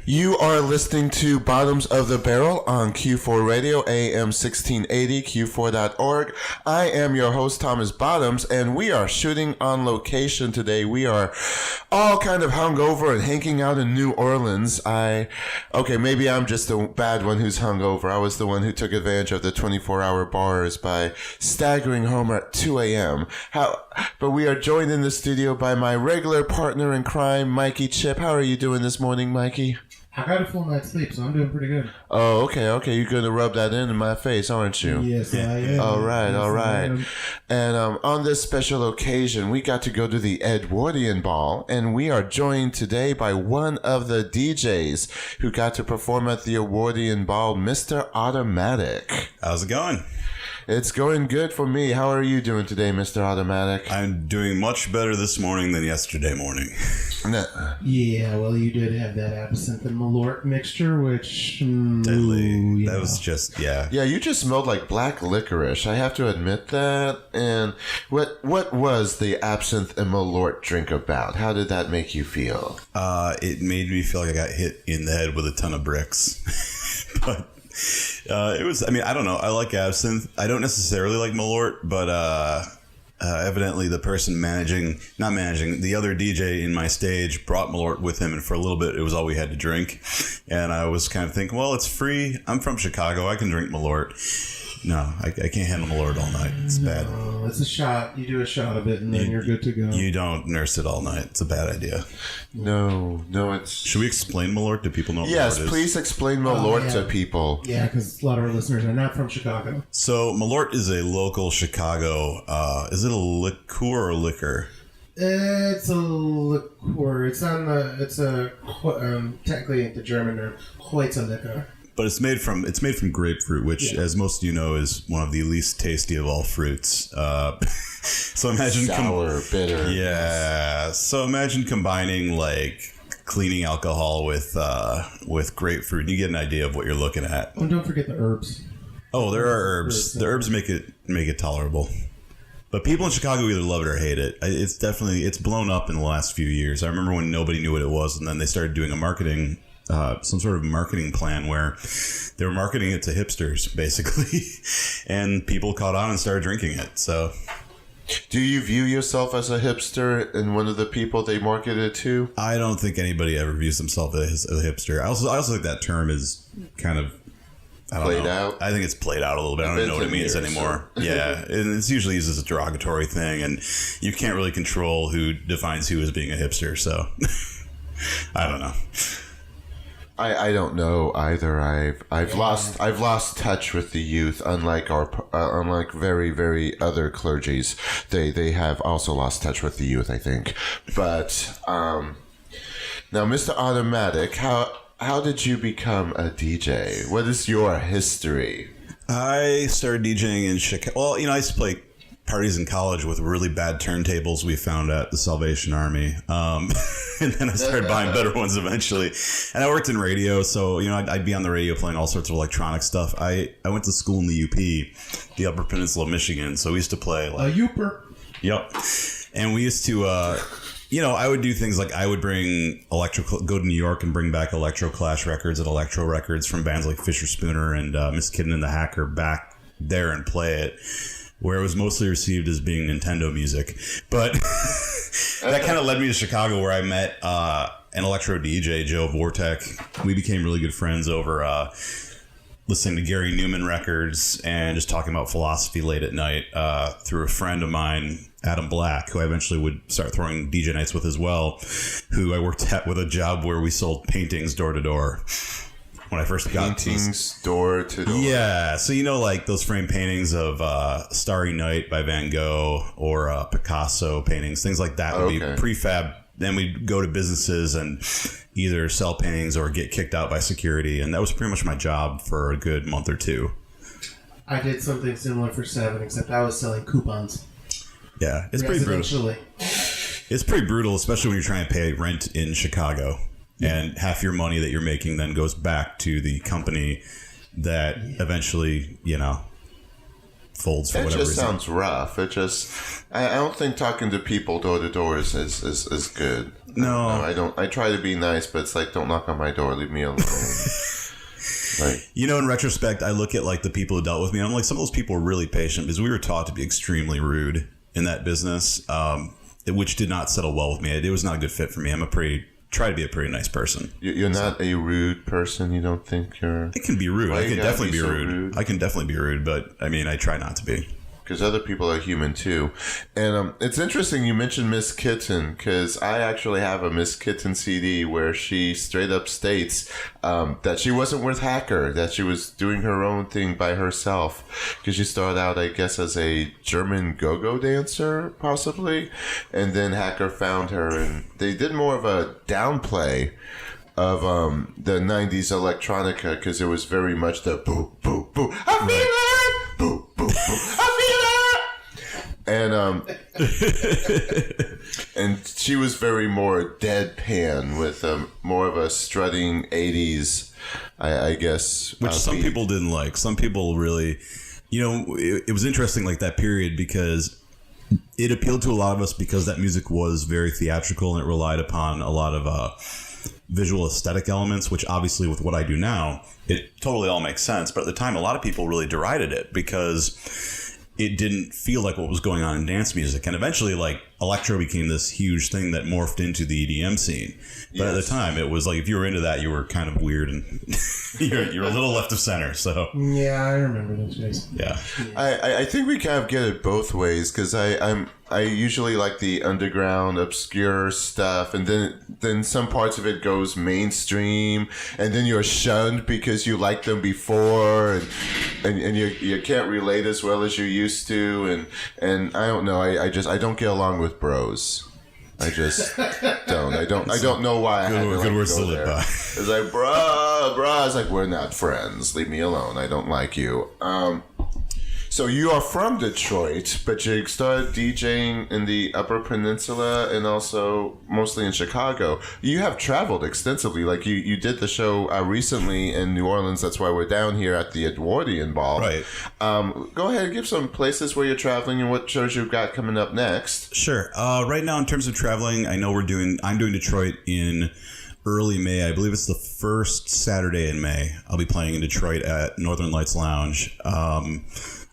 You are listening to Bottoms of the Barrel on Q4 Radio, AM 1680, Q4.org. I am your host, Thomas Bottoms, and we are shooting on location today. We are all kind of hungover and hanging out in New Orleans. Maybe I'm just the bad one who's hungover. I was the one who took advantage of the 24-hour bars by staggering home at 2 a.m. But we are joined in the studio by my regular partner in crime, Mikey Chip. How are you doing this morning, Mikey? I got a full night's sleep, so I'm doing pretty good. Oh, okay. You're going to rub that in my face, aren't you? Yes, I am. All right. And on this special occasion, we got to go to the Edwardian Ball, and we are joined today by one of the DJs who got to perform at the Edwardian Ball, Mr. Automatic. How's it going? It's going good for me. How are you doing today, Mr. Automatic? I'm doing much better this morning than yesterday morning. Yeah, well, you did have that absinthe and Malort mixture, which... deadly. That was just, yeah. Yeah, you just smelled like black licorice. I have to admit that. And what was the absinthe and Malort drink about? How did that make you feel? It made me feel like I got hit in the head with a ton of bricks. But... it was, I don't know. I like absinthe. I don't necessarily like Malort, but evidently the person the other DJ in my stage brought Malort with him, and for a little bit it was all we had to drink. And I was kind of thinking, well, it's free. I'm from Chicago. I can drink Malort. No, I can't handle Malort all night. It's bad. It's a shot. You do a shot of it, and then you're good to go. You don't nurse it all night. It's a bad idea. No, it's... Should we explain Malort? Do people know what Malort is? Yes, please explain Malort to people. Yeah, because a lot of our listeners are not from Chicago. So Malort is a local Chicago... is it a liqueur or liquor? It's a liqueur. It's technically the German term, Liquor. But it's made from grapefruit, which, as most of you know, is one of the least tasty of all fruits. So imagine sour, bitter. Yeah. So imagine combining like cleaning alcohol with grapefruit, and you get an idea of what you're looking at. Oh, and don't forget the herbs. Oh, there are herbs. The herbs make it tolerable. But people in Chicago either love it or hate it. It's blown up in the last few years. I remember when nobody knew what it was, and then they started doing some sort of marketing plan where they were marketing it to hipsters, basically, and people caught on and started drinking it. So, do you view yourself as a hipster and one of the people they marketed to? I don't think anybody ever views themselves as a hipster. I also think that term is kind of played out. I think it's played out a little bit. I don't even know what it means anymore. Yeah, and it's usually used as a derogatory thing, and you can't really control who defines who as being a hipster. So, I don't know. I don't know either. I've lost touch with the youth. Unlike very, very other clergies, they have also lost touch with the youth, I think. But now, Mr. Automatic, how did you become a DJ? What is your history? I started DJing in Chicago. Well, I used to play parties in college with really bad turntables we found at the Salvation Army. And then I started buying better ones eventually. And I worked in radio, so, I'd be on the radio playing all sorts of electronic stuff. I went to school in the UP, the Upper Peninsula of Michigan, so we used to play like... Upper. Yep. And we used to... I would do things like I would bring go to New York and bring back Electro Clash records and Electro records from bands like Fisher Spooner and Miss Kitten and the Hacker back there and play it, where it was mostly received as being Nintendo music. But that kind of led me to Chicago, where I met an electro DJ, Joe Vortek. We became really good friends over listening to Gary Newman records and just talking about philosophy late at night through a friend of mine, Adam Black, who I eventually would start throwing DJ nights with as well, who I worked at with a job where we sold paintings door to door. When I first got paintings door to door. Yeah, so like those frame paintings of Starry Night by Van Gogh or Picasso paintings, things like that would be prefab. Then we'd go to businesses and either sell paintings or get kicked out by security, and that was pretty much my job for a good month or two. I did something similar for 7, except I was selling coupons. Yeah, it's pretty brutal. It's pretty brutal, especially when you're trying to pay rent in Chicago. And half your money that you're making then goes back to the company that eventually, folds for It whatever just reason. sounds rough. It just, I don't think talking to people door to door is good. No. I don't. I try to be nice, but it's like, don't knock on my door. Leave me alone. Like, You know, in retrospect, I look at like the people who dealt with me. And I'm like, some of those people were really patient because we were taught to be extremely rude in that business, which did not settle well with me. It was not a good fit for me. Try to be a pretty nice person. you're not a rude person. You don't think you're? I can be rude. Why I you can gotta definitely be be so rude. rude? I can definitely be rude, but I mean, I try not to be. Because other people are human too. And it's interesting you mentioned Miss Kitten, because I actually have a Miss Kitten CD where she straight up states that she wasn't with Hacker, that she was doing her own thing by herself. Because she started out, I guess, as a German go-go dancer, possibly. And then Hacker found her, and they did more of a downplay of the 90s electronica, because it was very much the boo, boo, boo, I feel it! Boo, boo, boo, I feel it! And and she was very more deadpan with more of a strutting 80s, I guess. Which some beat. people didn't like. Some people really, it was interesting, like that period, because it appealed to a lot of us because that music was very theatrical and it relied upon a lot of visual aesthetic elements, which obviously with what I do now, it totally all makes sense. But at the time, a lot of people really derided it because it didn't feel like what was going on in dance music. And eventually, like, electro became this huge thing that morphed into the EDM scene. But at the time, it was like, if you were into that, you were kind of weird and you're a little left of center. So Yeah, I remember those days. yeah. I think we kind of get it both ways, because I usually like the underground, obscure stuff, and then some parts of it goes mainstream, and then you're shunned because you liked them before, and you can't relate as well as you used to, and I don't know, I don't get along with bros. I just don't. I don't know why. I had to, Good words to live there. by. It's like, bruh. It's like, we're not friends. Leave me alone. I don't like you. So you are from Detroit, but you started DJing in the Upper Peninsula and also mostly in Chicago. You have traveled extensively. Like you did the show recently in New Orleans. That's why we're down here at the Edwardian Ball. Right. Go ahead and give some places where you're traveling and what shows you've got coming up next. Sure. Right now, in terms of traveling, I know I'm doing Detroit in early May. I believe it's the first Saturday in May. I'll be playing in Detroit at Northern Lights Lounge.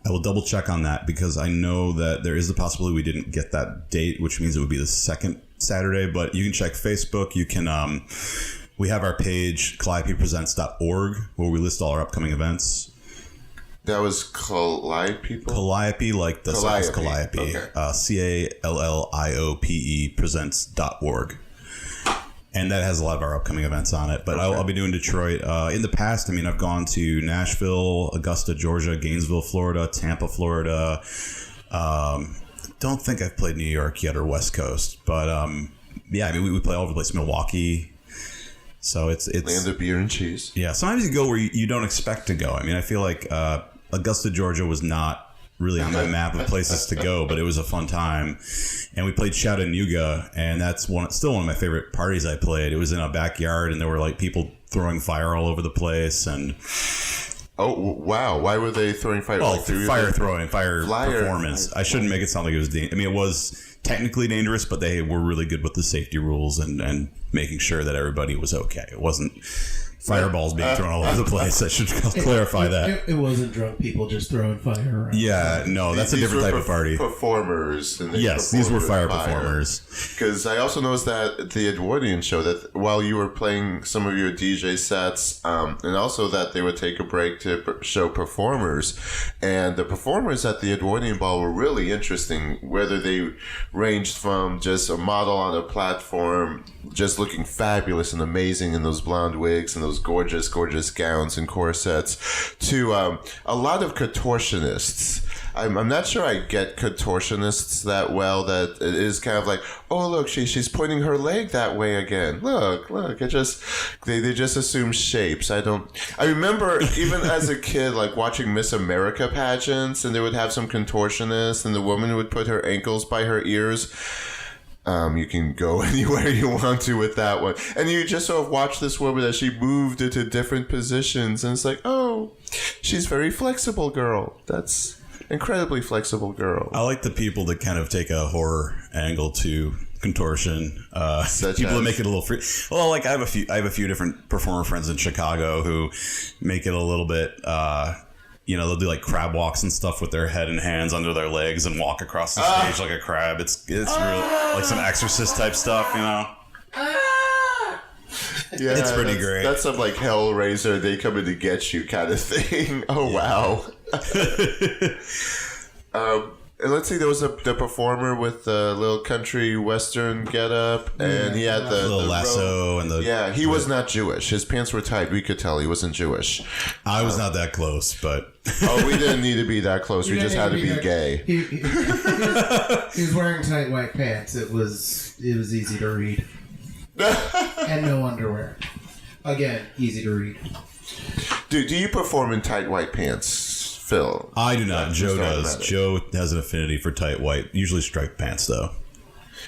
I will double check on that because I know that there is the possibility we didn't get that date, which means it would be the second Saturday. But you can check Facebook. You can. We have our page calliopepresents.org where we list all our upcoming events. That was Calliope. Calliope, like the circus Calliope. Calliope. Okay. CALLIOPE presents.org. And that has a lot of our upcoming events on it. But I'll be doing Detroit. In the past, I mean, I've gone to Nashville, Augusta, Georgia, Gainesville, Florida, Tampa, Florida. Don't think I've played New York yet or West Coast. But, yeah, I mean, we play all over the place. Milwaukee. So it's Land of beer and cheese. Yeah, sometimes you go where you don't expect to go. I mean, I feel like Augusta, Georgia was not really on my map of places to go, but it was a fun time. And we played Chattanooga, and that's still one of my favorite parties I played. It was in a backyard, and there were like people throwing fire all over the place. And Oh, wow. Why were they throwing fire? well, Like, through fire the- throwing, fire Flyer. performance. I shouldn't make it sound like it was. I mean, it was technically dangerous, but they were really good with the safety rules and making sure that everybody was okay. It wasn't fireballs being thrown all over the place. I should clarify that. It wasn't drunk people just throwing fire around. Yeah, no, that's a These different were type of party. Performers. And Yes, these were fire performers. Because I also noticed that at the Edwardian show, that while you were playing some of your DJ sets, and also that they would take a break to show performers, and the performers at the Edwardian Ball were really interesting, whether they ranged from just a model on a platform just looking fabulous and amazing in those blonde wigs and those gorgeous gowns and corsets, to a lot of contortionists. I'm not sure I get contortionists that well, that it is kind of like, oh, look, she's pointing her leg that way again. Look, they just assume shapes. I remember even as a kid, like watching Miss America pageants, and they would have some contortionists, and the woman would put her ankles by her ears. You can go anywhere you want to with that one. And you just sort of watch this woman as she moved into different positions, and it's like, oh, she's very flexible, girl. That's incredibly flexible girl. I like the people that kind of take a horror angle to contortion. Such People as? that make it a little free. Well, like I have a few different performer friends in Chicago who make it a little bit. They'll do like crab walks and stuff with their head and hands under their legs and walk across the stage like a crab. It's real, like some Exorcist type stuff, Yeah, it's pretty great. That's some like Hellraiser, they come in to get you kind of thing. Oh, wow. And let's see, there was the performer with the little country western getup, and he had the little lasso and the... Yeah, he was not Jewish. His pants were tight. We could tell he wasn't Jewish. I was not that close, but... Oh, we didn't need to be that close. We just had to be gay. He was wearing tight white pants. It was easy to read. And no underwear. Again, easy to read. Dude, do you perform in tight white pants, Phil? I do not. Joe does. Automatic. Joe has an affinity for tight white, usually striped pants, though.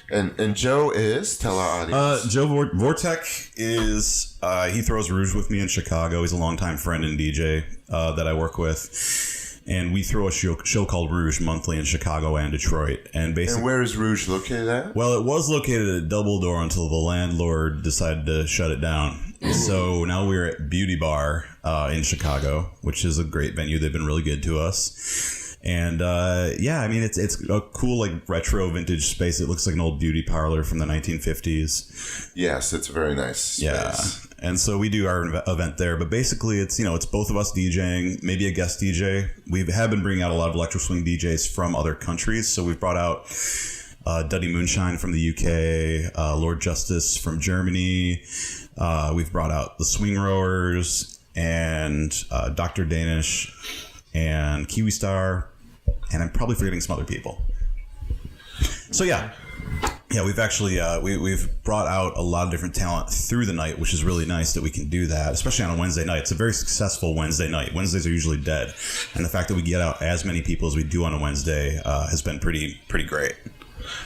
And Joe is? Tell our audience. Joe Vortek is... he throws Rouge with me in Chicago. He's a longtime friend and DJ that I work with. And we throw a show called Rouge monthly in Chicago and Detroit. And basically... And where is Rouge located at? Well, it was located at Double Door until the landlord decided to shut it down. So now we're at Beauty Bar in Chicago, which is a great venue. They've been really good to us. And it's a cool like retro vintage space. It looks like an old beauty parlor from the 1950s. Yes, it's a very nice space. Yeah. And so we do our event there, but basically it's both of us DJing, maybe a guest DJ. We have been bringing out a lot of electro swing DJs from other countries. So we've brought out Duddy Moonshine from the UK, Lord Justice from Germany. We've brought out the Swing Rowers and Dr. Danish and Kiwi Star, and I'm probably forgetting some other people. So yeah, we've actually we've brought out a lot of different talent through the night, which is really nice that we can do that, especially on a Wednesday night. It's a very successful Wednesday night. Wednesdays are usually dead, and the fact that we get out as many people as we do on a Wednesday has been pretty great.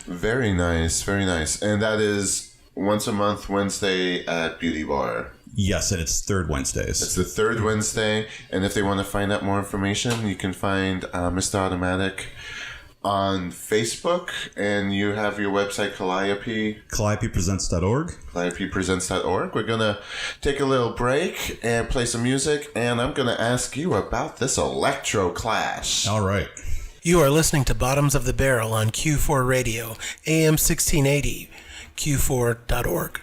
Very nice, very nice. And that is once a month, Wednesday at Beauty Bar. Yes, and it's third Wednesdays. It's the third Wednesday, and if they want to find out more information, you can find Mr. Automatic on Facebook, and you have your website, Calliope. CalliopePresents.org. CalliopePresents.org. We're going to take a little break and play some music, and I'm going to ask you about this electro clash. All right. You are listening to Bottoms of the Barrel on Q4 Radio, AM 1680, Q4.org.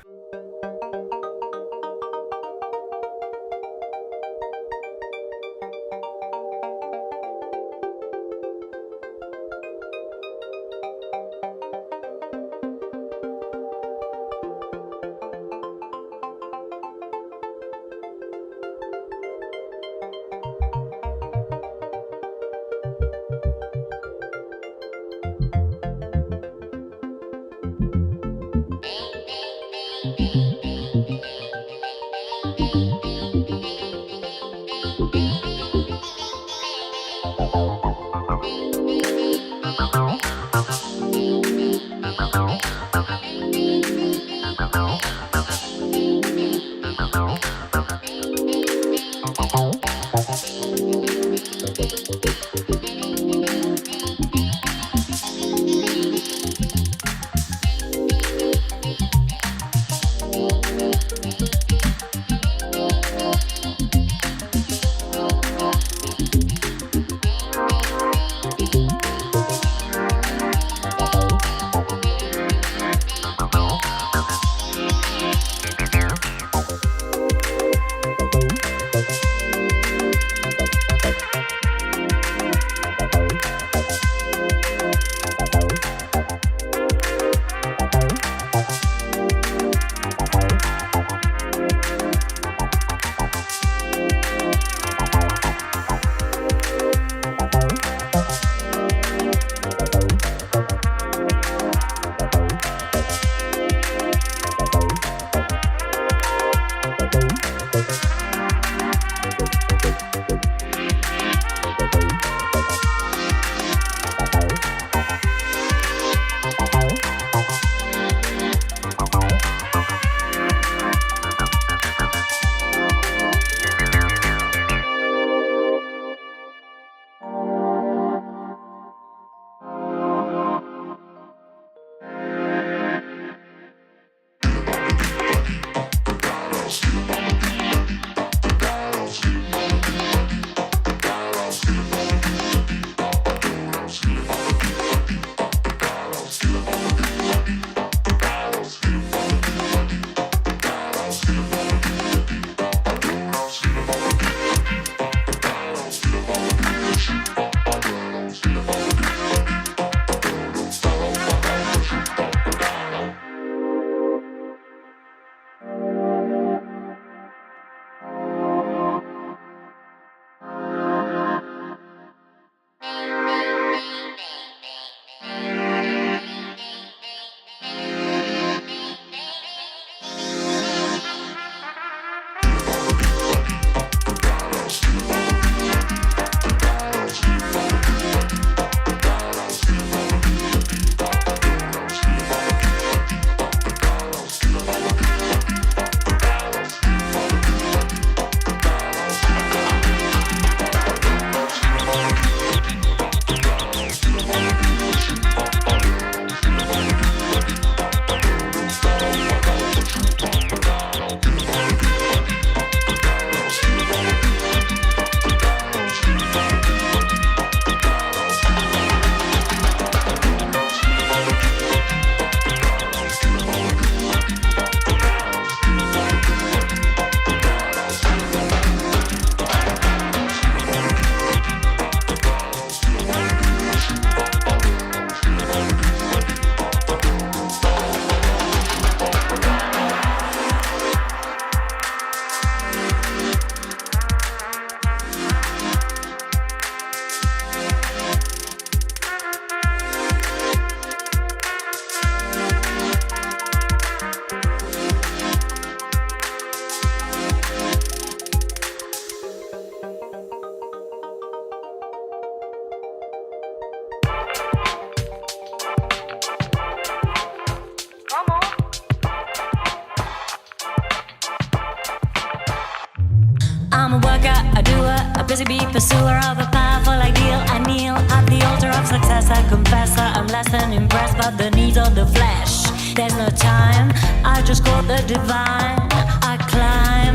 busy bee, pursuer of a powerful ideal. I kneel at the altar of success. I confess that I'm less than impressed by the needs of the flesh. There's no time, I just quote the divine. I climb,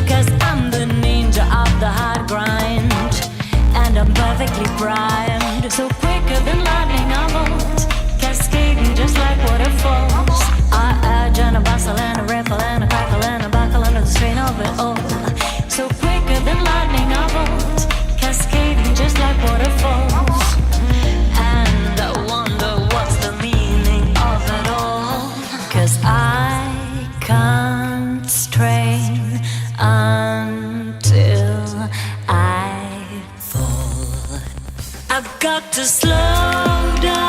cause I'm the ninja of the hard grind. And I'm perfectly primed. So quicker than lightning I won't, cascading just like waterfalls. I urge and a bustle and a ripple and a crackle and a buckle under the strain of it all. So quicker than lightning I won't, cascading just like waterfalls. And I wonder what's the meaning of it all. Cause I can't strain until I fall. I've got to slow down.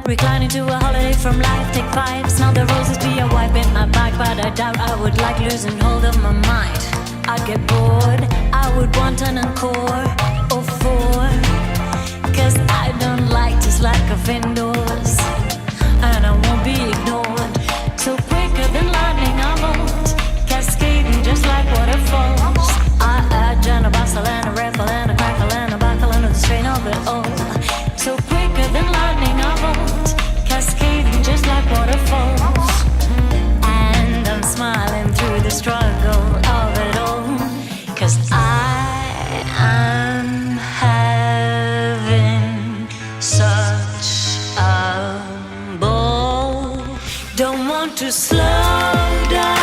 Reclining to a holiday from life, take vibes. Now the roses be a wipe in my back, but I doubt I would like losing hold of my mind. I'd get bored, I would want an encore or four. Cause I don't like to slack off indoors, and I won't be ignored. So quicker than lightning I won't, cascading just like waterfalls. I urge and a bustle and a ripple and a crackle and a buckle under the strain of it all. So quicker than lightning I won't, cascading just like waterfalls. And I'm smiling through the struggle of it all. Cause I am having such a ball. Don't want to slow down.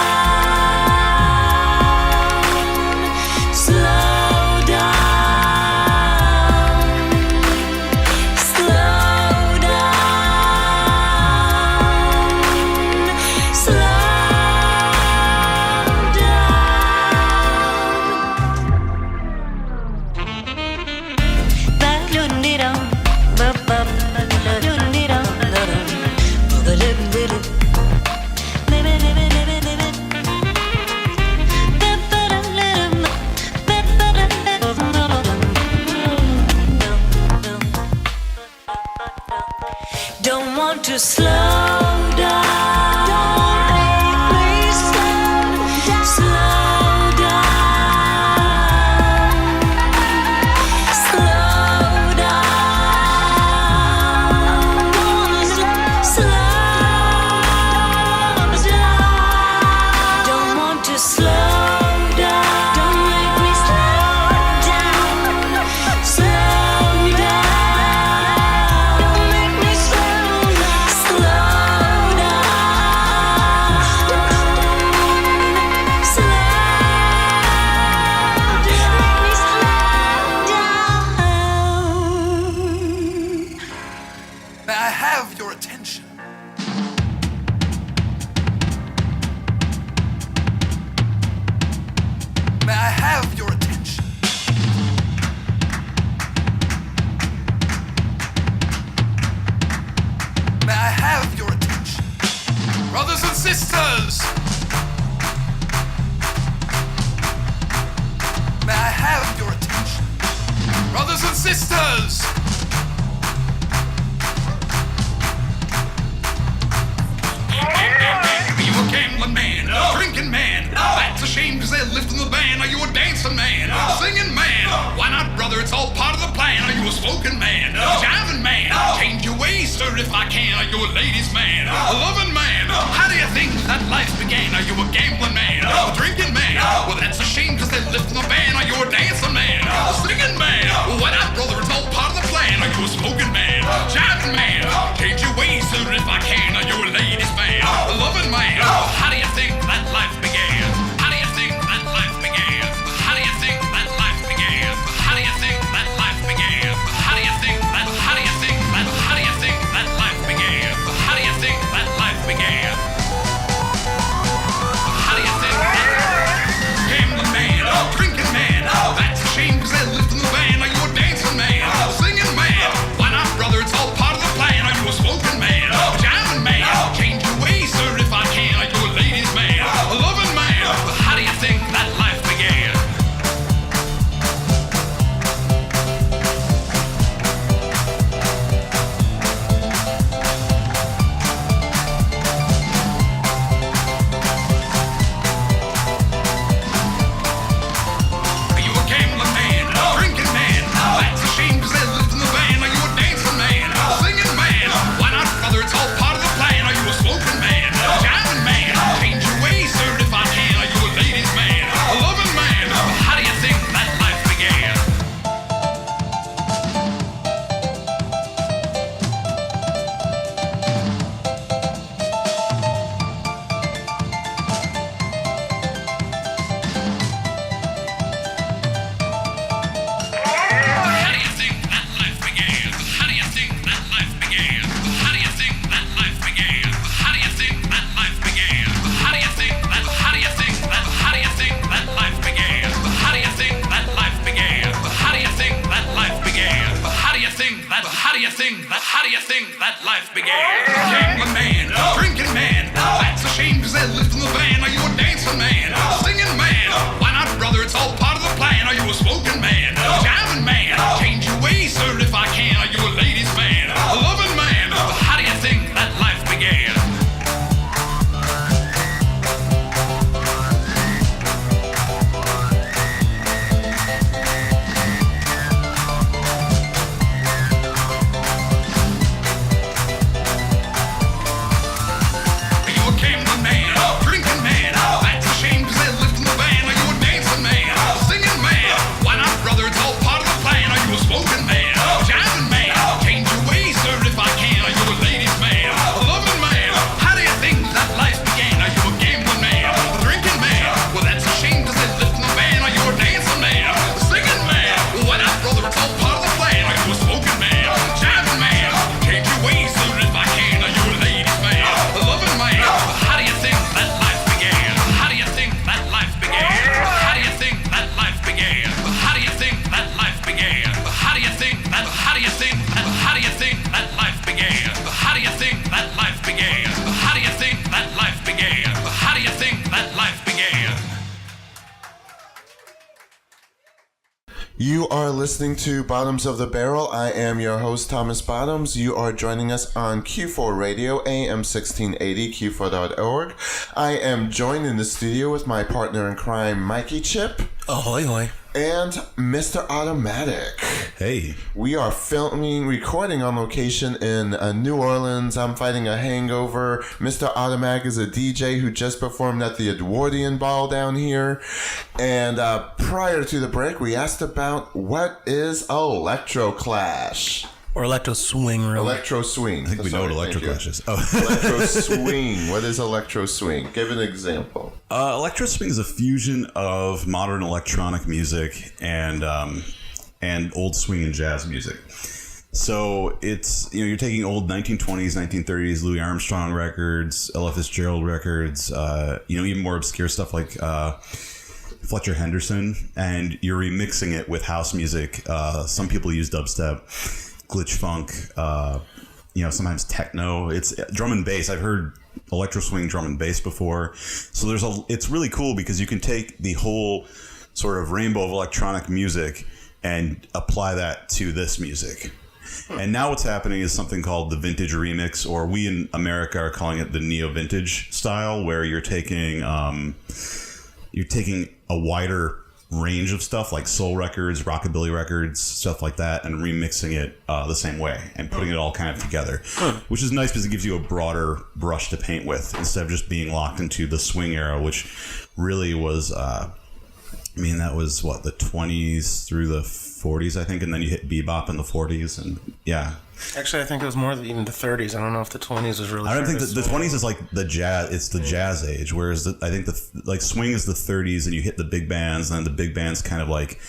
To slow down. Don't make me slow down. Slow down. Slow down. Don't want to slow down. Don't make me slow down. Slow down. Don't make me slow down. May I have your attention? May I have your attention? May I have your attention? Brothers and sisters! May I have your attention? Brothers and sisters! Are you a gambling man? A drinking man? That's a shame cause they're lifting the ban. Are you a dancing man? A singing man? Why not, brother? It's all part of the plan. Are you a smoking man? A jiving man? Change your ways, sir, if I can. Are you a ladies' man? A loving man? How do you think that life began? Are you a gambling man? A drinking man? Well, that's a shame cause they're lifting the ban. Are you a dancing man? A singing man? Why not, brother? It's all part of the plan. Are you a smoking man? Jiving man? Change your ways, sir, if I can. Are you a ladies' man? A loving man? How do you think that life began? How do you think that life began? How do you think that life began? How do you think that life began? How do you think that? How do you think that? How do you think that life began? How do you think that life began? How do you think that? Gambling man, drinking man. That's a shame cause they're lifting the ban. Are you a dancing man? How do you think that life began? Gambling man, drinking man, that's a shame 'cause they're lifting the van. Are you a dancing man, singing man? Why not, brother? It's all part of the plan. Are you a smoking man, jamming man? Change your ways, sir, if I can. Are you a ladies man, a loving man? How do you think that life began? You are listening to Bottoms of the Barrel. I am your host, Thomas Bottoms. You are joining us on Q4 Radio, AM 1680, Q4.org. I am joined in the studio with my partner in crime, Mikey Chip. Ahoy, hoy. And Mr. Automatic. Hey. We are recording on location in New Orleans. I'm fighting a hangover. Mr. Automatic is a DJ who just performed at the Edwardian Ball down here. And prior to the break, we asked about what is Electroclash? Or electro swing, really. Electro swing. I think we know what Electroclash is. Oh. Electro swing. What is electro swing? Give an example. Electro swing is a fusion of modern electronic music and old swing and jazz music. So it's, you're taking old 1920s, 1930s Louis Armstrong records, Ella Fitzgerald records, even more obscure stuff like Fletcher Henderson, and you're remixing it with house music. Some people use dubstep, glitch funk, sometimes techno. It's drum and bass. I've heard electro swing drum and bass before. So it's really cool because you can take the whole sort of rainbow of electronic music and apply that to this music. And now what's happening is something called the vintage remix, or we in America are calling it the neo-vintage style, where you're taking a wider range of stuff like soul records, rockabilly records, stuff like that, and remixing it the same way and putting it all kind of together, which is nice because it gives you a broader brush to paint with instead of just being locked into the swing era, which really was, that was the 20s through the 40s, I think, and then you hit bebop in the 40s, and yeah. Actually, I think it was more even the 30s. I don't know if the 20s was really. I don't think the 20s is like the jazz. It's the jazz age, whereas I think the swing is the 30s, and you hit the big bands, and then the big bands kind of like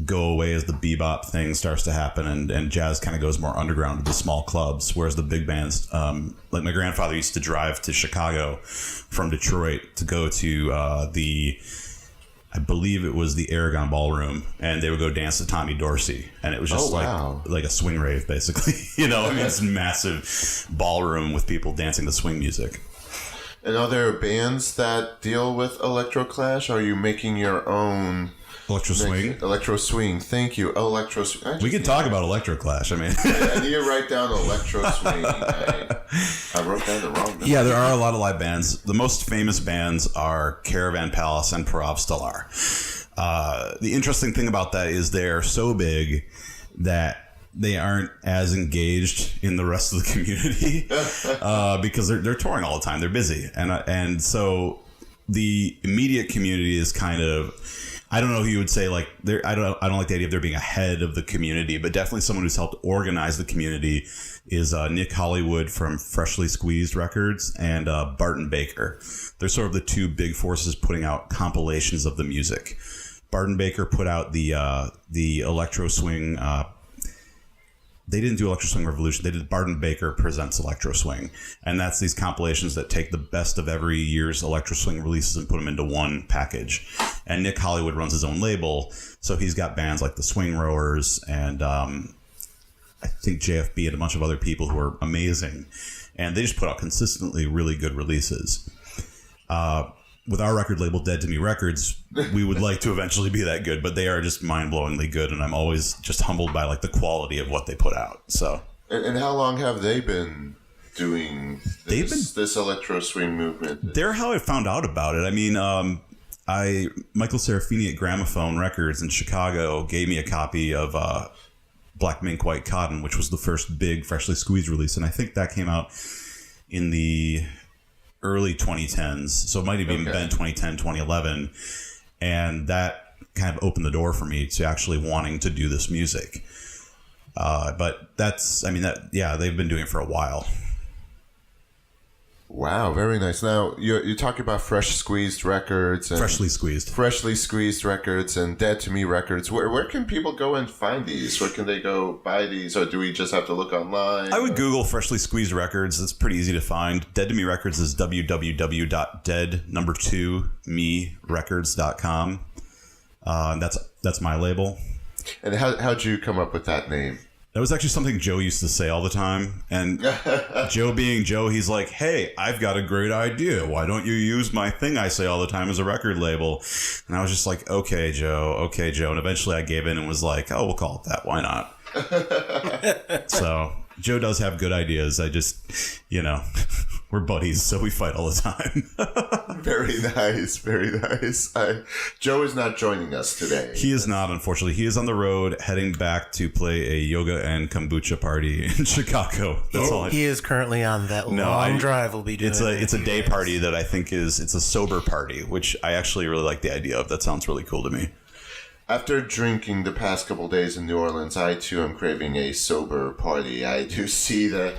go away as the bebop thing starts to happen, and jazz kind of goes more underground to the small clubs, whereas the big bands, like my grandfather used to drive to Chicago from Detroit to go to I believe it was the Aragon Ballroom, and they would go dance to Tommy Dorsey, and it was just like a swing rave, basically. It's a massive ballroom with people dancing to swing music. And are there bands that deal with Electroclash? Or are you making your own? Electro swing. Thank you. Electro swing. We can talk about Electroclash. I need to write down electro swing. I wrote down the wrong number. Yeah, there are a lot of live bands. The most famous bands are Caravan Palace and Parav Stellar. The interesting thing about that is they're so big that they aren't as engaged in the rest of the community because they're touring all the time. They're busy, and so the immediate community is kind of. I don't know who you would say like I don't like the idea of there being a head of the community, but definitely someone who's helped organize the community is Nick Hollywood from Freshly Squeezed Records and Barton Baker. They're sort of the two big forces putting out compilations of the music. Barton Baker put out the electro swing. They didn't do Electro Swing Revolution. They did Barton Baker Presents Electro Swing. And that's these compilations that take the best of every year's Electro Swing releases and put them into one package. And Nick Hollywood runs his own label. So he's got bands like the Swing Rowers and I think JFB and a bunch of other people who are amazing. And they just put out consistently really good releases. With our record label, Dead to Me Records, we would like to eventually be that good, but they are just mind-blowingly good, and I'm always just humbled by like the quality of what they put out. So, and how long have they been doing this electro swing movement? They're how I found out about it. I mean, Michael Serafini at Gramophone Records in Chicago gave me a copy of Black Mink White Cotton, which was the first big Freshly Squeezed release, and I think that came out in the early 2010s, so it might have even been 2010, 2011, and that kind of opened the door for me to actually wanting to do this music. But they've been doing it for a while. Wow, very nice. Now, you're talking about Freshly Squeezed Records. And Freshly Squeezed Records and Dead to Me Records. Where can people go and find these? Where can they go buy these? Or do we just have to look online? I would Google Freshly Squeezed Records. It's pretty easy to find. Dead to Me Records is www.dead2merecords.com. That's my label. And how'd you come up with that name? That was actually something Joe used to say all the time. And Joe being Joe, he's like, hey, I've got a great idea. Why don't you use my thing I say all the time as a record label? And I was just like, okay, Joe. And eventually I gave in and was like, oh, we'll call it that. Why not? So Joe does have good ideas. I just, we're buddies, so we fight all the time. Very nice. Very nice. Joe is not joining us today. He is not, unfortunately. He is on the road heading back to play a yoga and kombucha party in Chicago. That's all. He is currently on that long drive we'll be doing. It's a day party that I think it's a sober party, which I actually really like the idea of. That sounds really cool to me. After drinking the past couple days in New Orleans, I too am craving a sober party. I do see the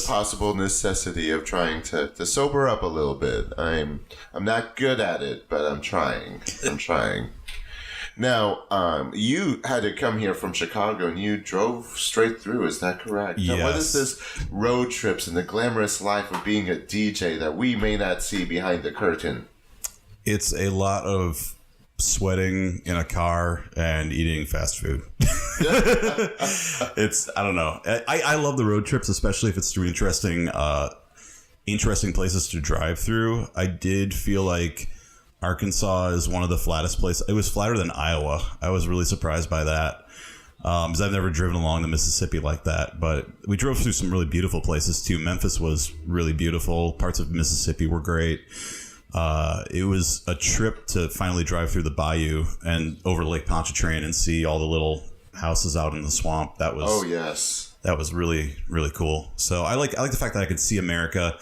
possible necessity of trying to sober up a little bit. I'm not good at it, but I'm trying. Now, you had to come here from Chicago, and you drove straight through. Is that correct? Yes. Now, what is this road trips and the glamorous life of being a DJ that we may not see behind the curtain? It's a lot of sweating in a car and eating fast food. I don't know. I love the road trips, especially if it's through interesting places to drive through. I did feel like Arkansas is one of the flattest places. It was flatter than Iowa. I was really surprised by that. Because I've never driven along the Mississippi like that, but we drove through some really beautiful places too. Memphis was really beautiful. Parts of Mississippi were great. It was a trip to finally drive through the bayou and over Lake Pontchartrain and see all the little houses out in the swamp. That was that was really, really cool. So I like the fact that I could see America,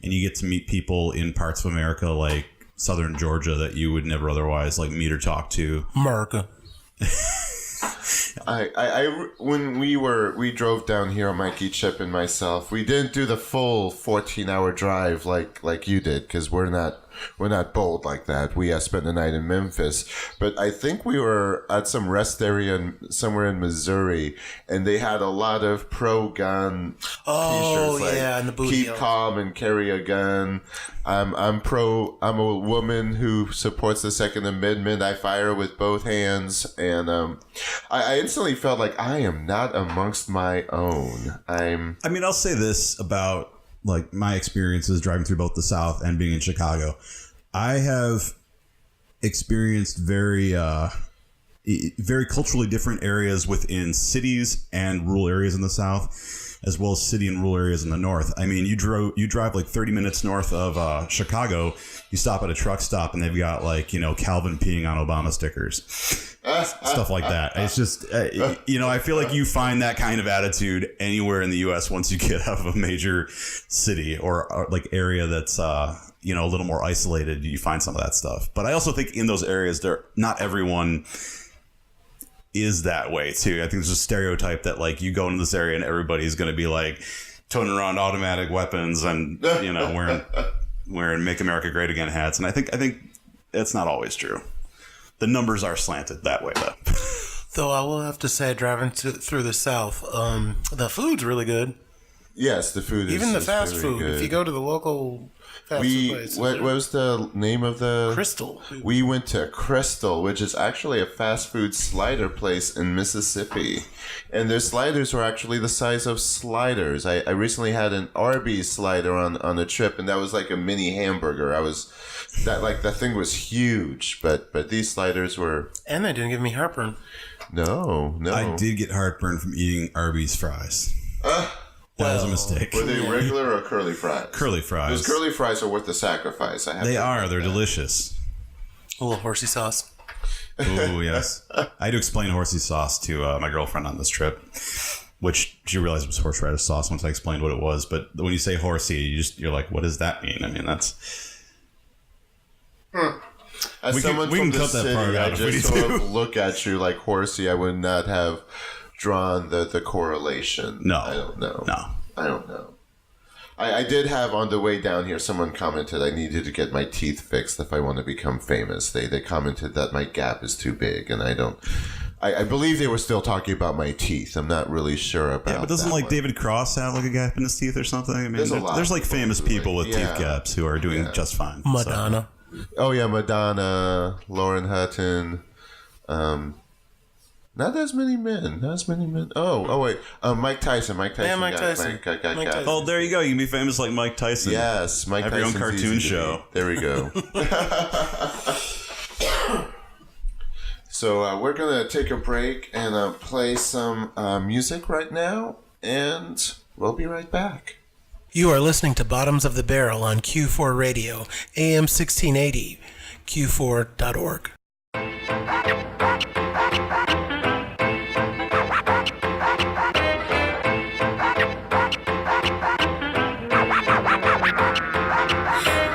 and you get to meet people in parts of America like southern Georgia that you would never otherwise like meet or talk to. America. When we drove down here, Mikey, Chip, and myself, we didn't do the full 14-hour drive like you did, because we're not bold like that. We spent the night in Memphis, but I think we were at some rest area somewhere in Missouri, and they had a lot of pro-gun t-shirts, like and the booty keep calm and carry a gun. I'm a woman who supports the Second Amendment. I fire with both hands, and I instantly felt like I am not amongst my own. I'll say this about like my experiences driving through both the South and being in Chicago. I have experienced very culturally different areas within cities and rural areas in the South, as well as city and rural areas in the North. I mean, you drive like 30 minutes north of Chicago, you stop at a truck stop and they've got like, Calvin peeing on Obama stickers, stuff like that. It's just, I feel like you find that kind of attitude anywhere in the U.S. once you get out of a major city or like area that's, a little more isolated. You find some of that stuff. But I also think in those areas, not everyone is that way too. I think there's a stereotype that like you go into this area and everybody's going to be like toting around automatic weapons and wearing "Make America Great Again" hats. And I think that's not always true. The numbers are slanted that way though. Though I will have to say, driving through the South, the food's really good. Yes, the food Even the is fast very food. good. If you go to the local fast food place. What was the name of the... Crystal. We went to Crystal, which is actually a fast food slider place in Mississippi. And their sliders were actually the size of sliders. I recently had an Arby's slider on a trip, and that was like a mini hamburger. That thing was huge, but these sliders were... And they didn't give me heartburn. No. I did get heartburn from eating Arby's fries. That was a mistake. Were they regular or curly fries? Curly fries. Those curly fries are worth the sacrifice. They're delicious. A little horsey sauce. Oh, yes. I had to explain horsey sauce to my girlfriend on this trip, which she realized was horseradish sauce once I explained what it was. But when you say horsey, you're like, what does that mean? I mean, that's... As someone from the city, I just sort of look at you like horsey. I would not have drawn the correlation. No. I don't know. No. I don't know. I did have on the way down here, someone commented I needed to get my teeth fixed if I want to become famous. They commented that my gap is too big, and I don't... I believe they were still talking about my teeth. I'm not really sure about Yeah, but doesn't that one. David Cross have like a gap in his teeth or something? I mean, there's like famous people with teeth gaps who are doing just fine. Madonna. So. Oh yeah, Madonna, Lauren Hutton. Not as many men. Oh wait. Mike Tyson. Yeah, Mike Tyson. Mike Tyson. Oh, there you go. You can be famous like Mike Tyson. Yes, Mike Have Tyson's your own cartoon easy to show. beat. There we go. So we're going to take a break and play some music right now, and we'll be right back. You are listening to Bottoms of the Barrel on Q4 Radio, AM 1680, q4.org.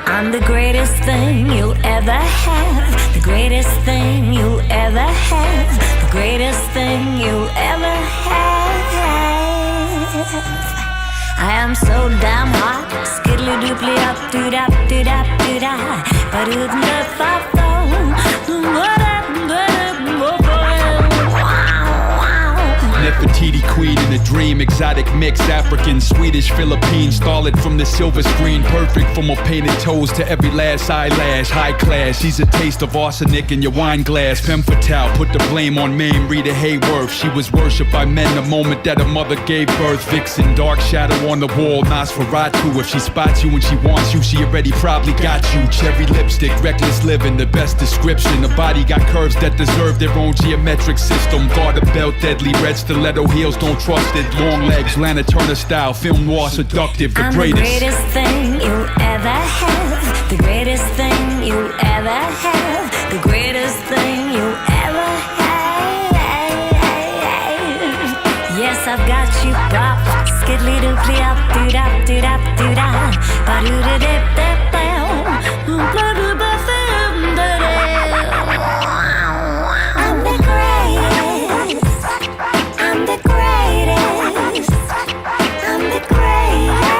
I'm the greatest thing you'll ever have. The greatest thing you'll ever have. The greatest thing you'll ever have. I am so damn hot. Skiddly dooply up to dap to dap to da. But it Nefertiti queen in a dream, exotic mix, African, Swedish, Philippine, starlet from the silver screen, perfect from her painted toes to every last eyelash, high class, she's a taste of arsenic in your wine glass, femme fatale, put the blame on Mame, Rita Hayworth, she was worshipped by men the moment that her mother gave birth, vixen, dark shadow on the wall, Nosferatu, if she spots you when she wants you, she already probably got you, cherry lipstick, reckless living, the best description, the body got curves that deserve their own geometric system, garter belt, deadly red stiletto heels, don't trust it. Long legs, Lana Turner style, film noir, seductive, the greatest. I'm the greatest thing you'll ever have. The greatest thing you'll ever have. The greatest thing you'll ever have. Yes, I've got you pop. Skiddly dooply up, doot up, doot up, doot up. Ba-doo-da dip dip down. I'm the greatest. I'm the greatest. I'm the greatest.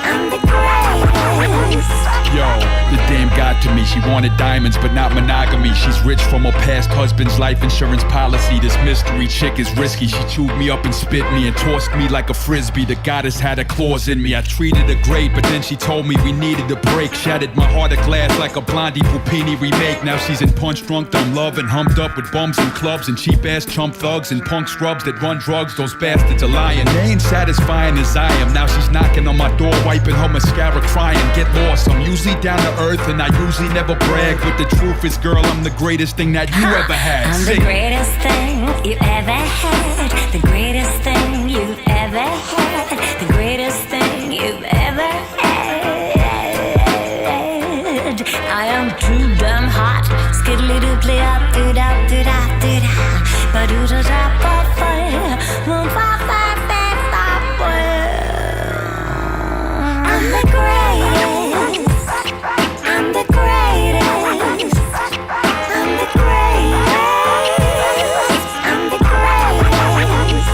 I'm the greatest. Yo, the dame got to me. She wanted diamonds, but not monogamy. She's rich from her past husband's life insurance policy. This mystery chick is risky. She chewed me up and spit me and tossed me like a frisbee. The goddess had her claws in me. I treated her great, but then she told me we needed a break. Shattered my heart of glass like a Blondie Pupini remake. Now she's in punch drunk, dumb love, and humped up with bums and clubs and cheap ass chump thugs and punk scrubs that run drugs. Those bastards are lying. They ain't satisfying as I am. Now she's knocking on my door, wiping her mascara, crying. Get lost. I'm usually down to earth and I usually never brag, but the truth is, girl, I'm the greatest thing that you ever had. I'm the greatest thing you ever had. The greatest thing you've ever had. The greatest thing you've ever had. I am too damn hot. Skiddly dooply up, doot up, doot up, doot up. Ba doo da da ba fire. I'm the greatest. I'm the greatest. I'm the greatest. I'm the greatest.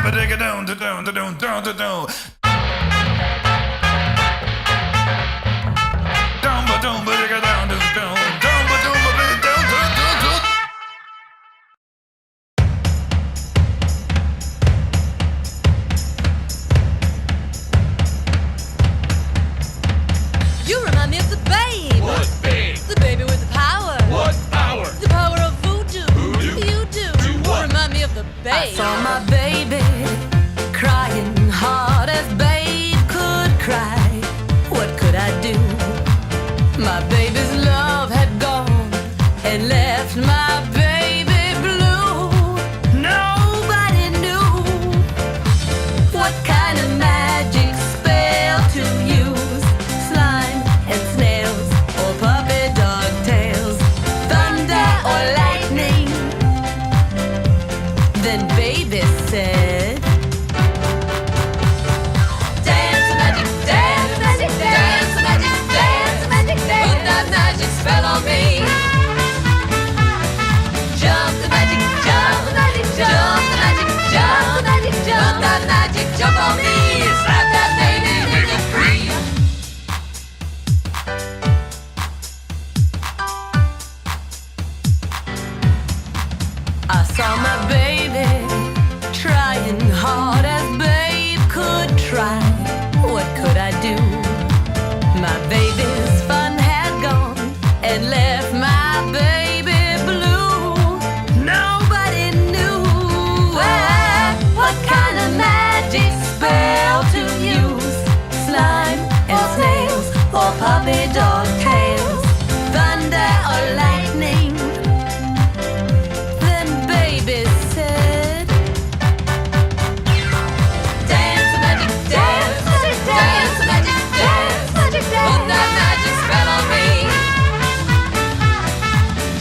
ba digga down da down da down down da down. Down ba down ba digga down da down down ba down ba digga down down down down. You remind me of the babe. What babe? The baby with the power. What power? The power of voodoo. Voodoo? You do. Do what? Remind me of the babe. I saw my baby crying hard as babe could cry. What could I do? My baby's love had gone and left my baby blue. Nobody knew what kind of magic spell to use. Slime and snails or puppy dog tails, thunder or lightning. Then baby said, dance magic, dance magic, dance magic, dance magic, dance. Put that magic spell on me. Jump the magic, jump the magic, jump the magic, jump the magic, jump. Put that magic jump on me. Slap that baby, make it free. I saw my baby trying hard as babe could try. What could I do? My baby's fun had gone and left my baby blue. Nobody knew what kind of magic spell to use. Slime and snails or puppy dog tails, thunder or lightning. Then baby said, dance magic, dance magic, dance magic, dance magic, dance. Put that magic spell on me.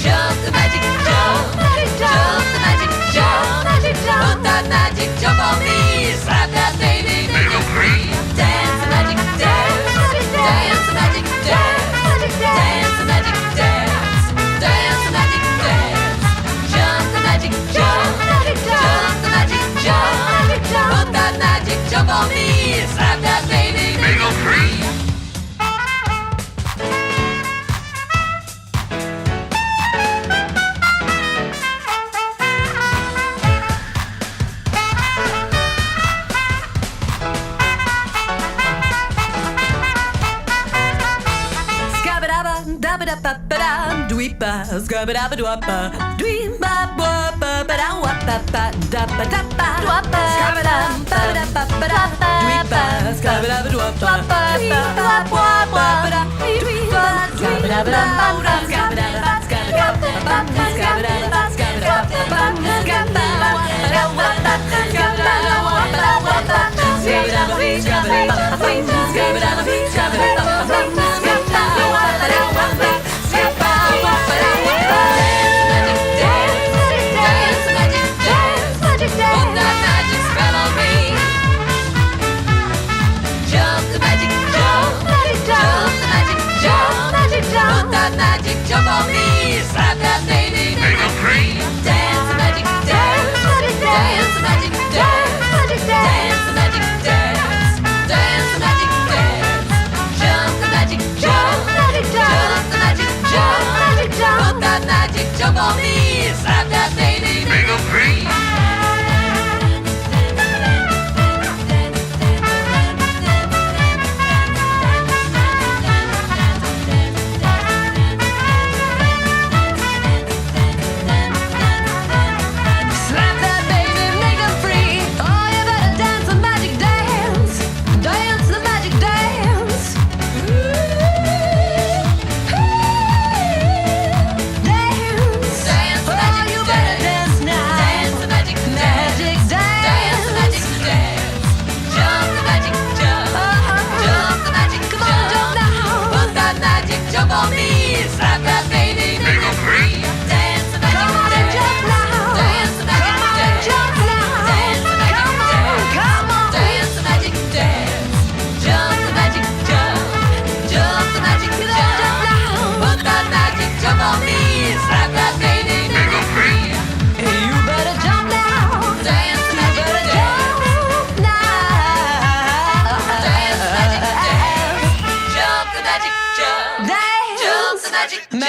Jump the magic, jump, jump the magic, jump, jump. Put that magic jump on me. Slap that baby, make it free. Dance magic, dance, dance magic, dance, dance magic, dance, dance magic, dance. Jump the magic, jump, jump the magic, jump, jump. Put that magic jump on me. Slap that baby, make it free. Scabba-dabba-dabba-dabba-da, dweepa, scabba-dabba-dwappa, dweepa, wappa, ba-da-wappa, dabba-dabba, dwappa, scabba-dabba-dabba-dabba-da, dweepa, scabba-dabba-dwappa, dweepa, wappa, dweepa, scabba-dabba-dabba, scabba-dabba, scabba-dabba, scabba-dabba, scabba-dabba, scabba-dabba-wappa, scabba-dabba-wappa, jump on me, slap that baby, make it free. Dance magic, dance, dance magic, dance, dance magic, dance, dance magic, dance. Jump the magic, jump, jump the magic, jump, jump. Put that magic jump on me, slap that baby, make it free. Magic dance. Put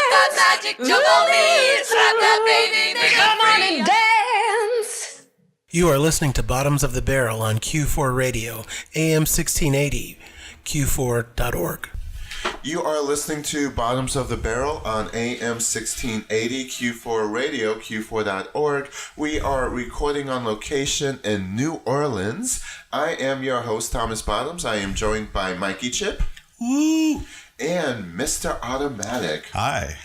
that magic jump on me. Slap that baby. Come on and dance. You are listening to Bottoms of the Barrel on Q4 Radio, AM 1680, Q4.org. You are listening to Bottoms of the Barrel on AM 1680 Q4 Radio, Q4.org. We are recording on location in New Orleans. I am your host, Thomas Bottoms. I am joined by Mikey Chip. Woo! And Mr. Automatic. Hi.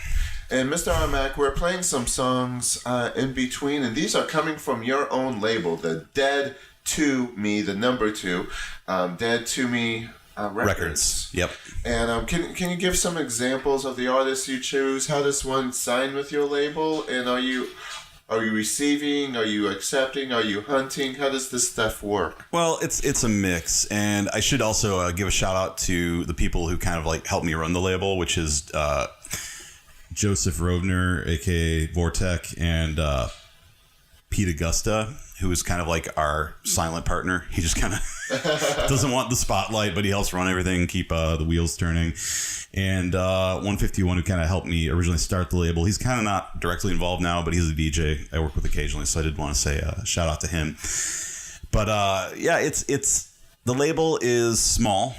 And Mr. Automatic, we're playing some songs in between, and these are coming from your own label, the Dead to Me, the number 2, Dead to Me Records. Yep. And can you give some examples of the artists you choose? How does one sign with your label? And are you receiving? Are you accepting? Are you hunting? How does this stuff work? Well, it's a mix, and I should also give a shout out to the people who kind of like helped me run the label, which is Joseph Rovner, aka Vortec, and Pete Augusta, who is kind of like our silent partner. He just kind of doesn't want the spotlight, but he helps run everything and keep the wheels turning. And 151, who kind of helped me originally start the label. He's kind of not directly involved now, but he's a DJ I work with occasionally, so I did want to say shout out to him. But yeah, it's the label is small.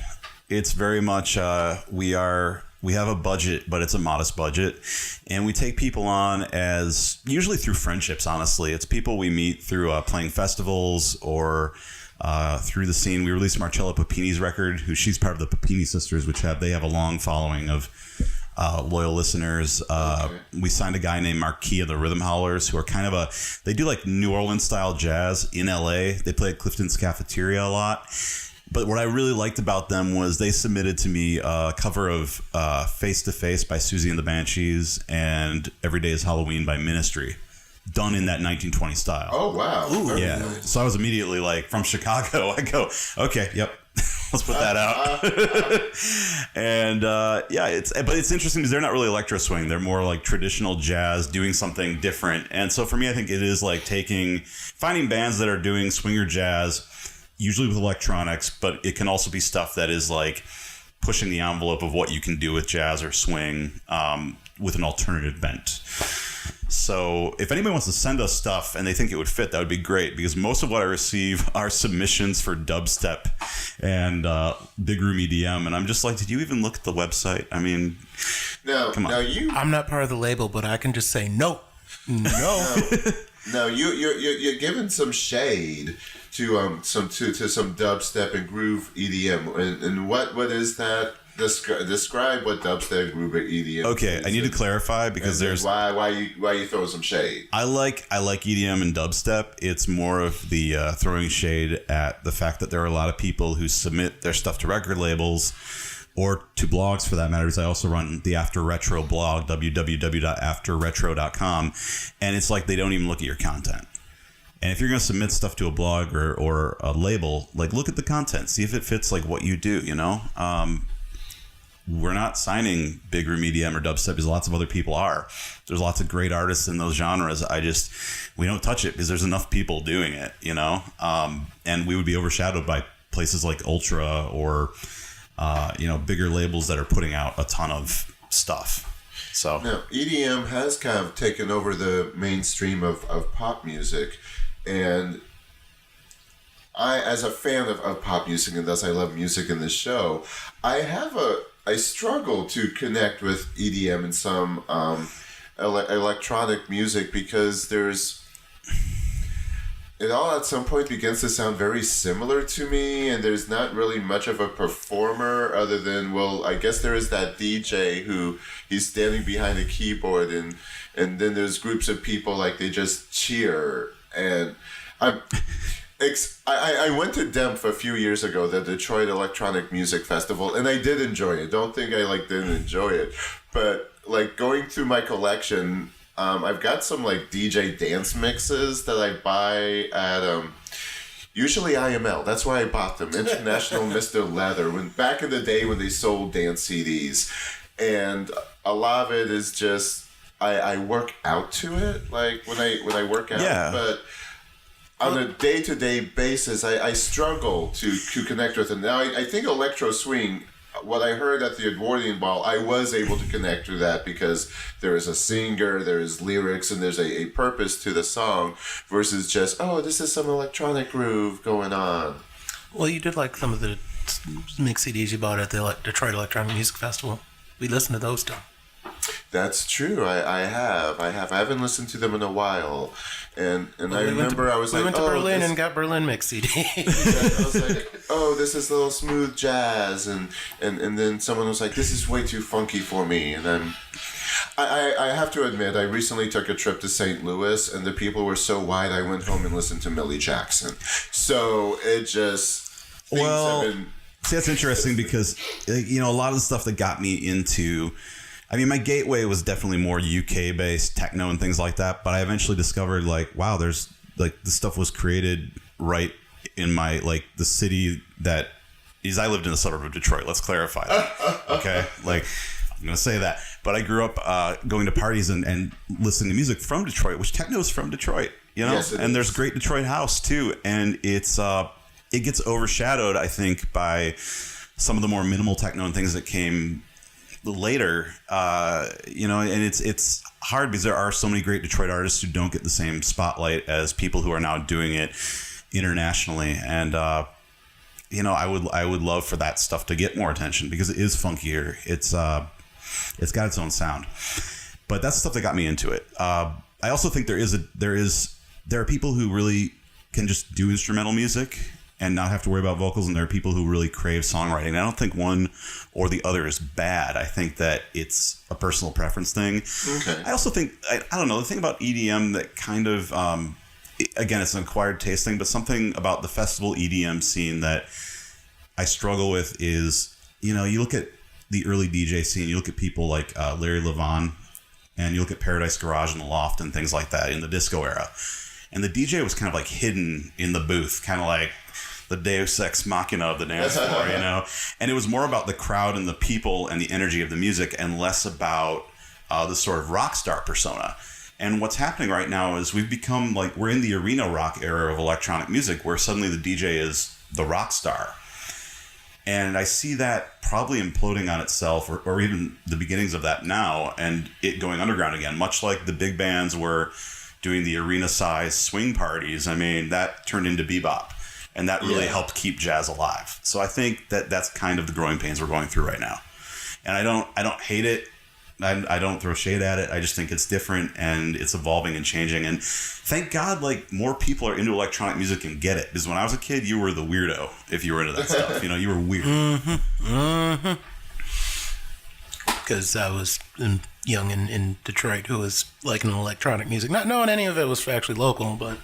It's very much we have a budget, but it's a modest budget. And we take people on as usually through friendships, honestly. It's people we meet through playing festivals or through the scene. We released Marcella Papini's record, she's part of the Papini sisters, which have a long following of loyal listeners. We signed a guy named Marquis of the Rhythm Howlers, who are kind of they do like New Orleans style jazz in LA. They play at Clifton's Cafeteria a lot. But what I really liked about them was they submitted to me a cover of Face to Face by Susie and the Banshees and Every Day is Halloween by Ministry, done in that 1920 style. Oh, wow. Ooh, yeah. Nice. So I was immediately like, from Chicago, I go, okay, yep, let's put that out. And yeah, but it's interesting because they're not really electro swing. They're more like traditional jazz, doing something different. And so for me, I think it is like finding bands that are doing swinger jazz, usually with electronics, but it can also be stuff that is like pushing the envelope of what you can do with jazz or swing with an alternative bent. So if anybody wants to send us stuff and they think it would fit, that would be great, because most of what I receive are submissions for dubstep and big room EDM, and I'm just like, did you even look at the website? I mean, come on. I'm not part of the label, but I can just say no. No, you're giving some shade to some dubstep and groove EDM, and what is that? Describe what dubstep, groove, and EDM. Okay, is. I need to clarify because there's why you throw some shade. I like EDM and dubstep. It's more of the throwing shade at the fact that there are a lot of people who submit their stuff to record labels or to blogs for that matter, because I also run the After Retro blog, www.afterretro.com, and it's like they don't even look at your content. And if you're going to submit stuff to a blog or a label, like look at the content, see if it fits like what you do, you know? We're not signing big room EDM or dubstep because lots of other people are. There's lots of great artists in those genres. We don't touch it because there's enough people doing it, you know? And we would be overshadowed by places like Ultra or bigger labels that are putting out a ton of stuff. So now, EDM has kind of taken over the mainstream of pop music, and I, as a fan of pop music, and thus I love music in this show, I struggle to connect with EDM and some electronic music because it all at some point begins to sound very similar to me, and there's not really much of a performer other than, well, I guess there is that DJ who he's standing behind a keyboard, and then there's groups of people like they just cheer. And I went to DEMF a few years ago, the Detroit Electronic Music Festival, and I did enjoy it. Don't think I didn't enjoy it, but like going through my collection, I've got some like DJ dance mixes that I buy at usually IML. That's where I bought them. International Mr. Leather. Back in the day when they sold dance CDs, and a lot of it is just I work out to it. Like when I work out, yeah. But on a day-to-day basis, I struggle to connect with it. Now I think electro swing what I heard at the Edwardian Ball, I was able to connect to that because there is a singer, there's lyrics, and there's a purpose to the song versus just, oh, this is some electronic groove going on. Well, you did like some of the mix CDs you bought at the Detroit Electronic Music Festival. We listened to those too. That's true. I have. I haven't listened to them in a while, and I remember I was like, we went to oh, Berlin and got Berlin mix CD. I was like, oh, this is a little smooth jazz, and then someone was like, this is way too funky for me, and then I have to admit, I recently took a trip to St. Louis, and the people were so white, I went home and listened to Millie Jackson. So it just See, that's interesting because a lot of the stuff that got me into. I mean, my gateway was definitely more UK-based techno and things like that, but I eventually discovered, like, wow, there's, like, this stuff was created right in my, like, the city that is, I lived in the suburb of Detroit. Let's clarify that, okay? Like, I'm going to say that. But I grew up going to parties and listening to music from Detroit, which techno is from Detroit, Yes, it and is. there's great Detroit house, too, and it gets overshadowed, I think, by some of the more minimal techno and things that came later, and it's hard because there are so many great Detroit artists who don't get the same spotlight as people who are now doing it internationally. And I would love for that stuff to get more attention because it is funkier. It's got its own sound, but that's the stuff that got me into it. I also think there are people who really can just do instrumental music and not have to worry about vocals, and there are people who really crave songwriting. And I don't think one or the other is bad. I think that it's a personal preference thing. Okay. I also think, I don't know, the thing about EDM that kind of, again, it's an acquired taste thing, but something about the festival EDM scene that I struggle with is, you look at the early DJ scene, you look at people like Larry Levan, and you look at Paradise Garage and The Loft and things like that in the disco era. And the DJ was kind of like hidden in the booth, kind of like the Deus Ex Machina of the dance floor, And it was more about the crowd and the people and the energy of the music and less about the sort of rock star persona. And what's happening right now is we've become like, we're in the arena rock era of electronic music where suddenly the DJ is the rock star. And I see that probably imploding on itself or even the beginnings of that now and it going underground again, much like the big bands were doing the arena size swing parties. I mean, that turned into bebop. And that really helped keep jazz alive. So I think that that's kind of the growing pains we're going through right now. And I don't hate it. I don't throw shade at it. I just think it's different and it's evolving and changing. And thank God, like, more people are into electronic music and get it. Because when I was a kid, you were the weirdo if you were into that stuff. You were weird. Because I was young in Detroit who was liking electronic music. Not knowing any of it was actually local, but,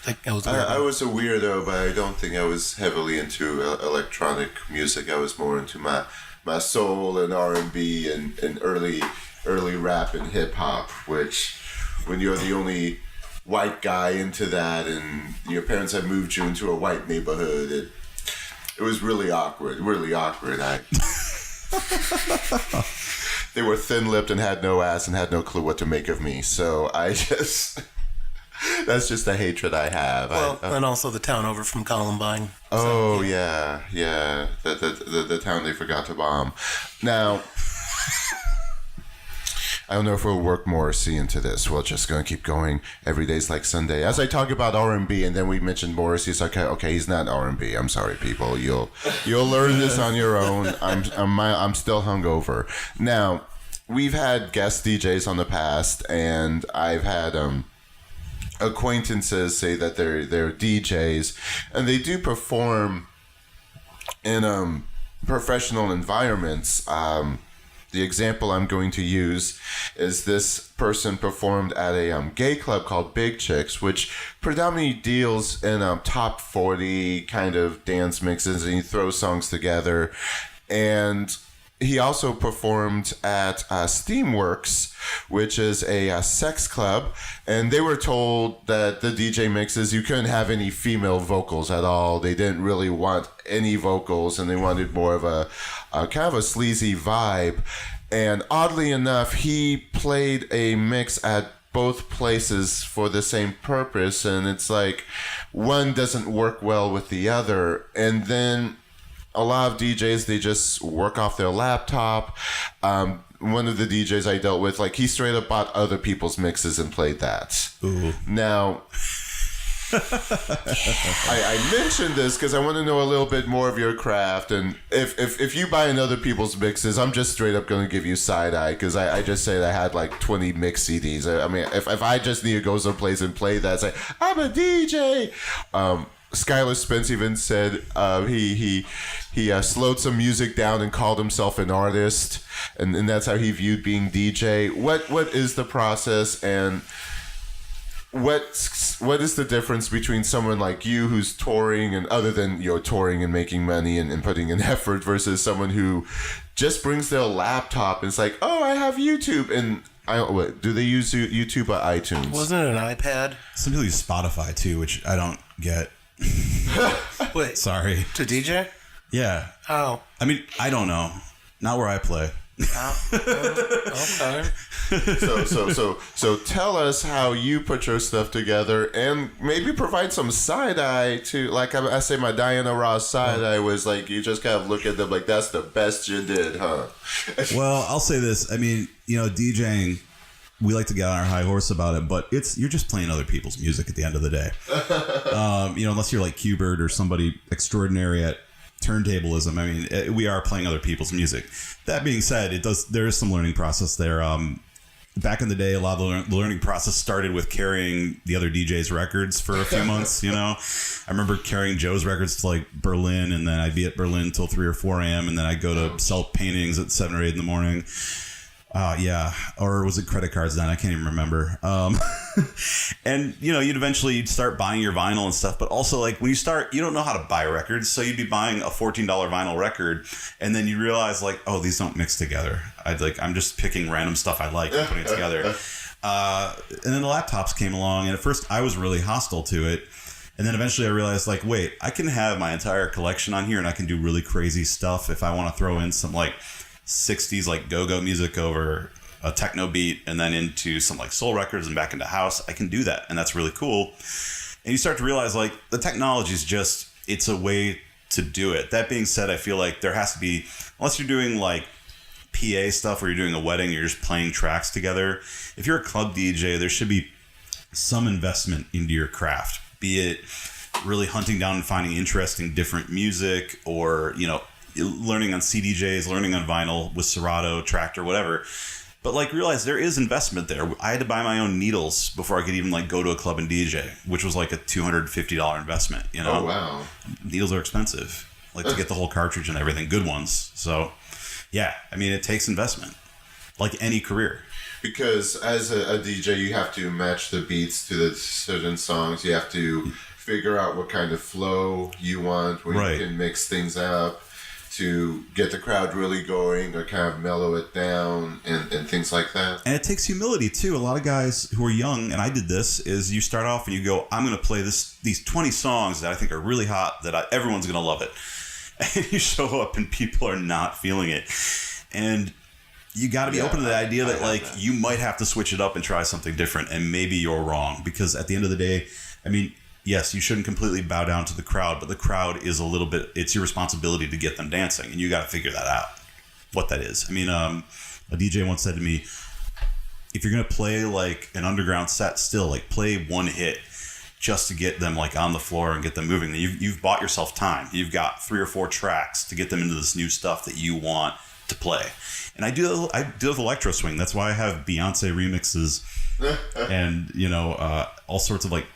I was a weirdo, but I don't think I was heavily into electronic music. I was more into my soul and R&B and early rap and hip hop, which when you're the only white guy into that and your parents had moved you into a white neighborhood, it was really awkward. They were thin-lipped and had no ass and had no clue what to make of me. So I just... That's just the hatred I have. Well, and also the town over from Columbine. Oh, yeah. The town they forgot to bomb. Now, I don't know if we'll work Morrissey into this. We're just going to keep going. Every day's like Sunday. As I talk about R&B, and then we mentioned Morrissey, it's like, okay, he's not R&B. I'm sorry, people. You'll learn this on your own. I'm still hungover. Now, we've had guest DJs on the past, and I've had acquaintances say that they're DJs and they do perform in professional environments. The example I'm going to use is this person performed at a gay club called Big Chicks, which predominantly deals in top 40 kind of dance mixes, and he throws songs together. And he also performed at Steamworks, which is a sex club, and they were told that the DJ mixes, you couldn't have any female vocals at all. They didn't really want any vocals, and they wanted more of a kind of a sleazy vibe. And oddly enough, he played a mix at both places for the same purpose, and it's like one doesn't work well with the other. And then a lot of DJs, they just work off their laptop. One of the DJs I dealt with, like, he straight up bought other people's mixes and played that. Ooh. Now, I mentioned this because I want to know a little bit more of your craft, and if you buy in other people's mixes, I'm just straight up going to give you side eye because I just said I had like 20 mix CDs. I mean, if I just need to go someplace and play that, say I'm a DJ. Skylar Spence even said he slowed some music down and called himself an artist, and that's how he viewed being DJ. What is the process, and what is the difference between someone like you who's touring, and other than touring and making money and putting in effort, versus someone who just brings their laptop and it's like, oh, I have YouTube, and do they use YouTube or iTunes? Wasn't it an iPad? Some people use Spotify too, which I don't get. Wait, sorry. To DJ? Yeah. Oh. I mean, I don't know. Not where I play. Okay. So tell us how you put your stuff together, and maybe provide some side eye to, like I say, my Diana Ross side eye was like, you just kind of look at them like, that's the best you did, huh? Well, I'll say this. I mean, DJing, we like to get on our high horse about it, but you're just playing other people's music at the end of the day. Unless you're like Qbert or somebody extraordinary at turntablism. I mean, we are playing other people's music. That being said, there is some learning process there. Back in the day, a lot of the learning process started with carrying the other DJ's records for a few months. I remember carrying Joe's records to like Berlin, and then I'd be at Berlin till 3 or 4 a.m. and then I'd go to sell paintings at 7 or 8 in the morning. Yeah, or was it credit cards then? I can't even remember. And you'd start buying your vinyl and stuff, but also like when you start, you don't know how to buy records, so you'd be buying a $14 vinyl record, and then you realize like, oh, these don't mix together. I'm just picking random stuff I like and putting it together. And then the laptops came along, and at first I was really hostile to it. And then eventually I realized, like, wait, I can have my entire collection on here, and I can do really crazy stuff if I want to throw in some like 60s like go-go music over a techno beat, and then into some like soul records and back into house. I can do that, and that's really cool. And you start to realize like the technology is just, it's a way to do it. That being said, I feel like there has to be, unless you're doing like PA stuff where you're doing a wedding, you're just playing tracks together. If you're a club DJ, there should be some investment into your craft, be it really hunting down and finding interesting different music, or learning on CDJs, learning on vinyl with Serato, Tractor, whatever. But like realize there is investment there. I had to buy my own needles before I could even like go to a club and DJ, which was like a $250 investment. Oh wow! Needles are expensive, like to get the whole cartridge and everything, good ones. So yeah, I mean it takes investment, like any career. Because as a DJ, you have to match the beats to the certain songs. You have to figure out what kind of flow you want, where you can mix things up to get the crowd really going, or kind of mellow it down, and things like that. And it takes humility too. A lot of guys who are young, and I did this, is you start off and you go, I'm going to play these 20 songs that I think are really hot, that everyone's going to love it. And you show up and people are not feeling it. And you got to be open to the idea that you might have to switch it up and try something different, and maybe you're wrong. Because at the end of the day, I mean, yes, you shouldn't completely bow down to the crowd, but the crowd is it's your responsibility to get them dancing, and you got to figure that out, what that is. I mean, a DJ once said to me, if you're going to play like an underground set, still like play one hit just to get them like on the floor and get them moving. You've bought yourself time. You've got 3 or 4 tracks to get them into this new stuff that you want to play. And I do with electro swing. That's why I have Beyonce remixes and all sorts of like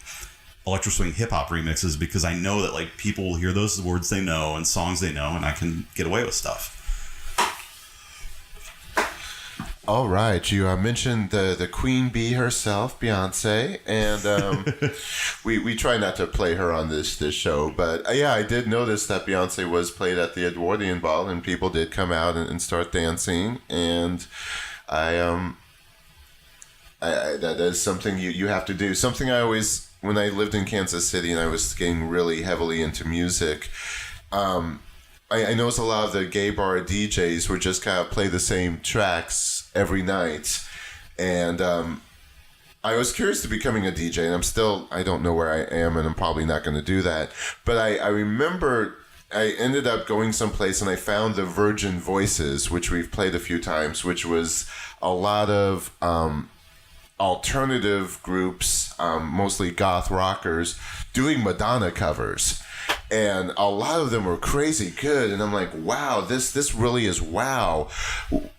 electro swing hip hop remixes, because I know that like people will hear those words they know and songs they know, and I can get away with stuff. All right, you mentioned the queen bee herself, Beyonce, and we try not to play her on this show, but yeah, I did notice that Beyonce was played at the Edwardian Ball, and people did come out and start dancing, and I that is something you have to do. Something I always, when I lived in Kansas City and I was getting really heavily into music, I noticed a lot of the gay bar DJs would just kind of play the same tracks every night. And I was curious to becoming a DJ, and I don't know where I am, and I'm probably not going to do that. But I remember I ended up going someplace and I found the Virgin Voices, which we've played a few times, which was a lot of alternative groups, mostly goth rockers, doing Madonna covers. And a lot of them were crazy good, and I'm like, wow, this really is wow.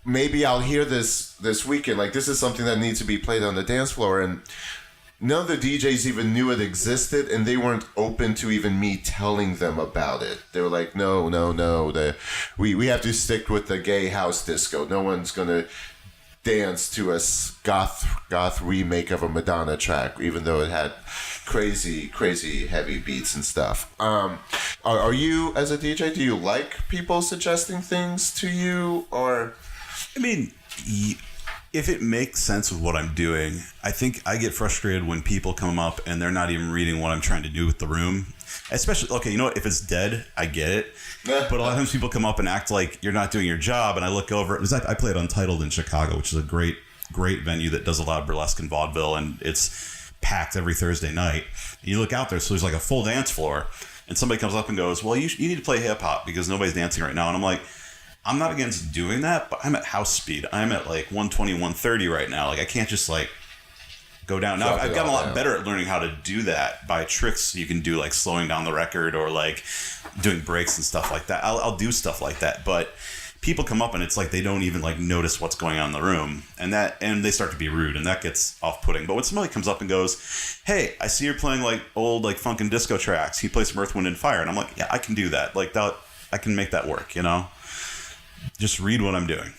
Maybe I'll hear this weekend. Like, this is something that needs to be played on the dance floor. And none of the DJs even knew it existed, and they weren't open to even me telling them about it. They were like, no. We have to stick with the gay house disco. No one's gonna dance to a goth remake of a Madonna track, even though it had crazy heavy beats and stuff. Are you, as a DJ, do you like people suggesting things to you, or? I mean, if it makes sense with what I'm doing, I think I get frustrated when people come up and they're not even reading what I'm trying to do with the room. Especially, okay, you know what? If it's dead, I get it. But a lot of times people come up and act like you're not doing your job, and I look over. I played Untitled in Chicago, which is a great venue that does a lot of burlesque and vaudeville, and it's packed every Thursday night. And you look out there, so there's like a full dance floor, and somebody comes up and goes, well, you need to play hip hop because nobody's dancing right now. And I'm like, I'm not against doing that, but I'm at house speed. I'm at like 120, 130 right now. Like, I can't just like go down. Now, I've gotten a lot better at learning how to do that by tricks you can do, like slowing down the record or like doing breaks and stuff like that. I'll do stuff like that, but people come up and it's like they don't even like notice what's going on in the room, and they start to be rude, and that gets off-putting. But when somebody comes up and goes, hey, I see you're playing like old like funk and disco tracks, he plays some Earth, Wind and Fire, and I'm like, yeah, I can do that. Like that, I can make that work, you know? Just read what I'm doing.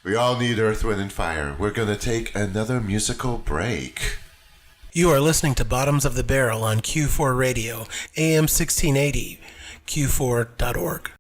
We all need Earth, Wind and Fire. We're gonna take another musical break. You are listening to Bottoms of the Barrel on Q4 Radio, AM 1680, q4.org.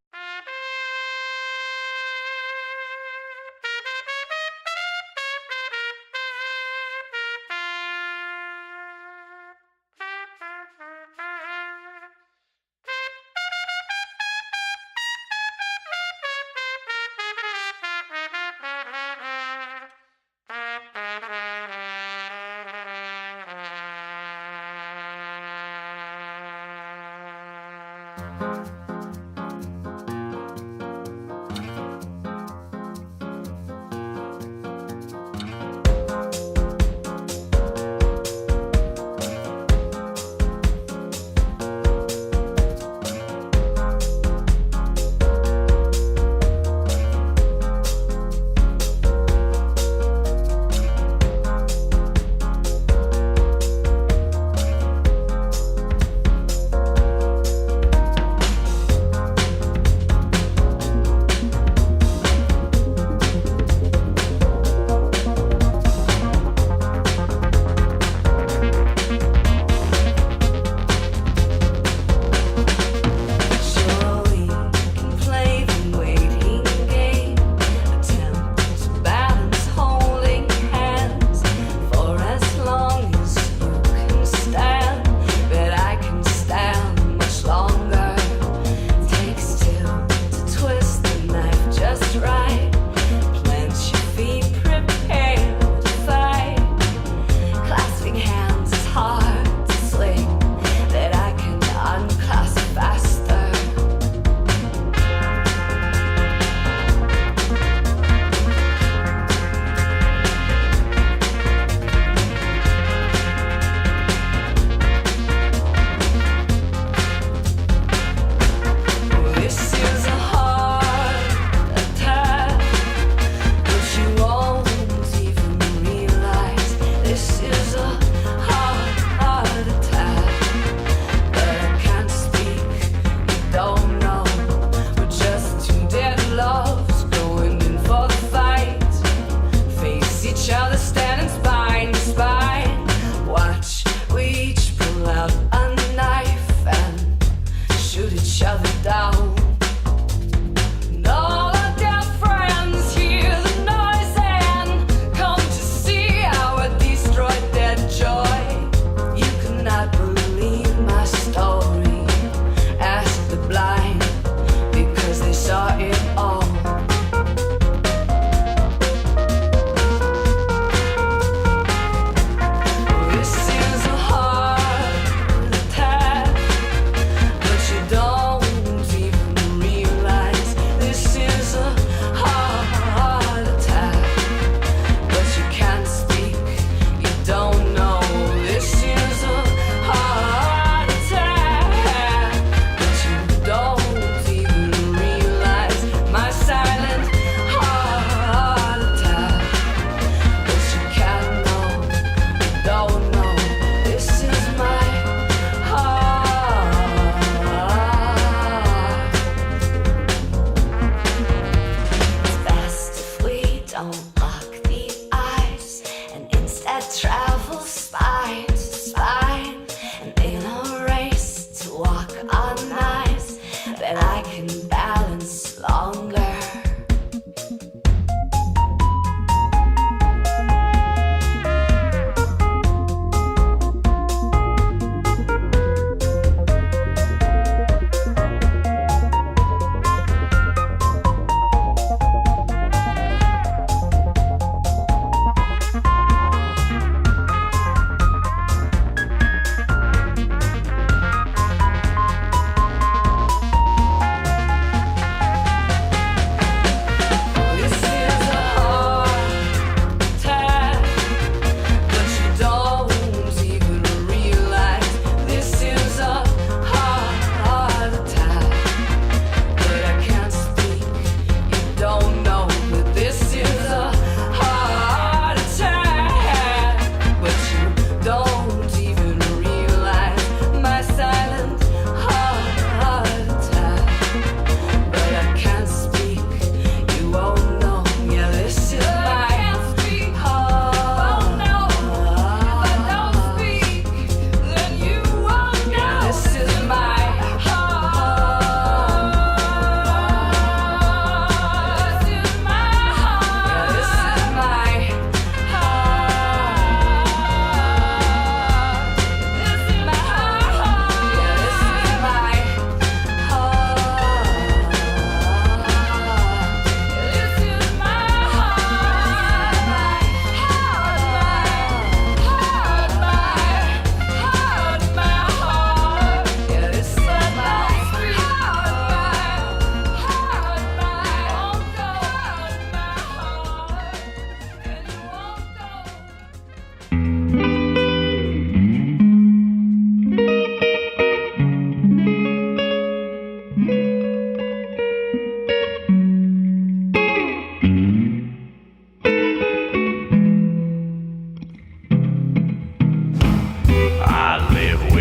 don't lock the eyes and instead travel spine to spine. And in a race to walk on ice, but I can balance longer.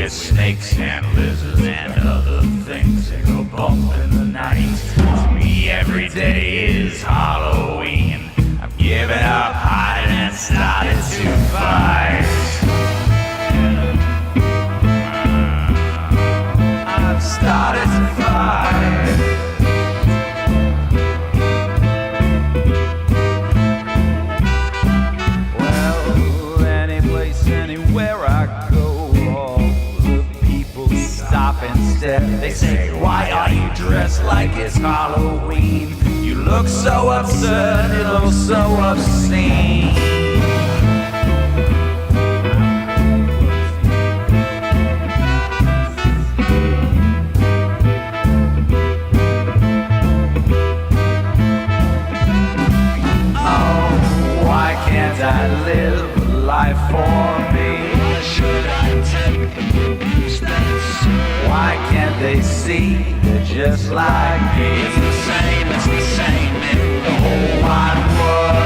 snakes and lizards and other things that go bump in the night. To me, every day is Halloween. I've given up hiding and started to fight. I've started to fight. Well, any place, anywhere I go, all the people stop and stare. They say, why are you dressed like it's Halloween? You look so absurd, you look so obscene. I live life for me. Why should I take the booze that's? Why can't they see they're just like me? It's the same in the whole wide world.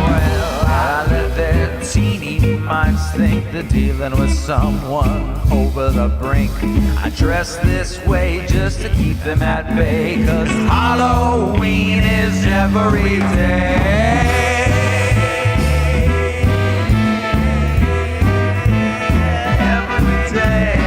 Well, I let their teeny minds think they're dealing with someone over the brink. I dress this way just to keep them at bay, 'cause Halloween is every day. Every day.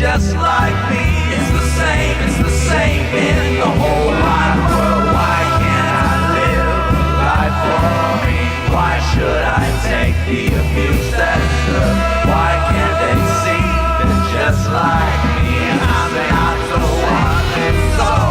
Just like me, it's the same in the whole wide world. Why can't I live life for me? Why should I be abused, that's sure. Why can't they see they're just like me? I'm not the one, it's so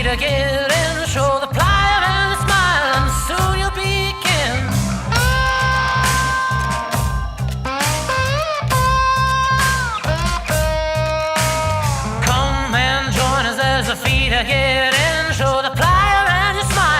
to get in, show the plier and the smile, and soon you'll be kin. Come and join us, there's a fee to get in, show the plier and your smile.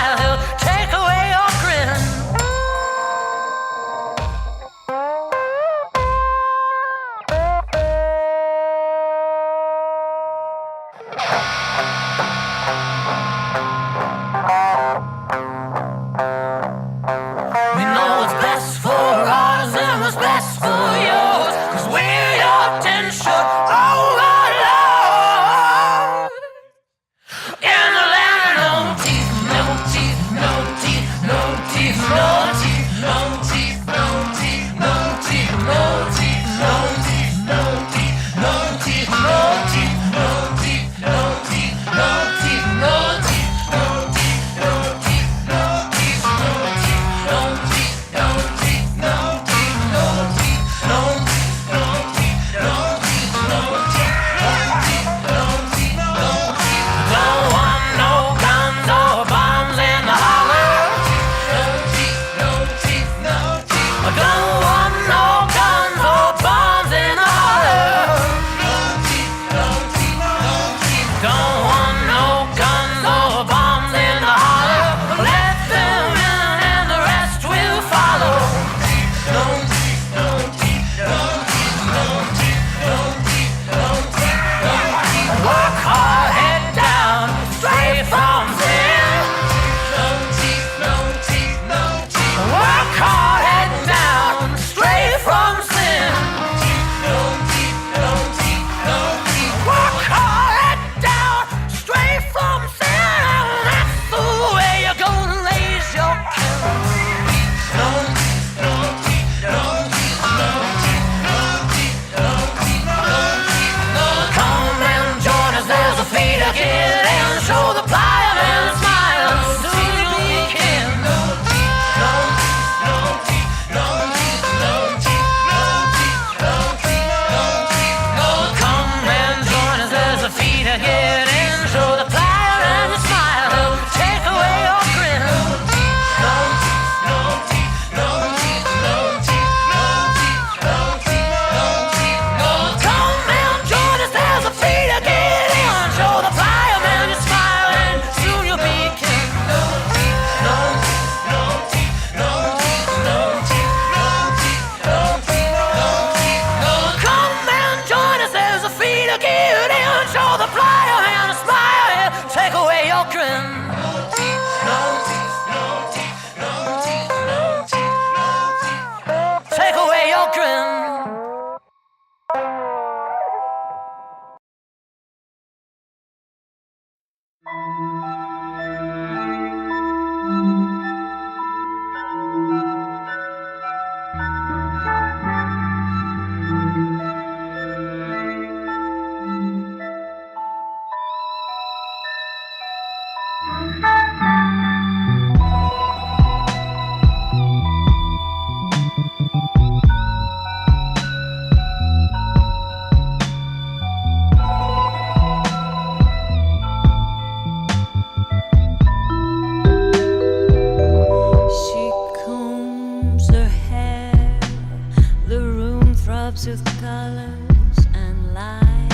robes with colors and light,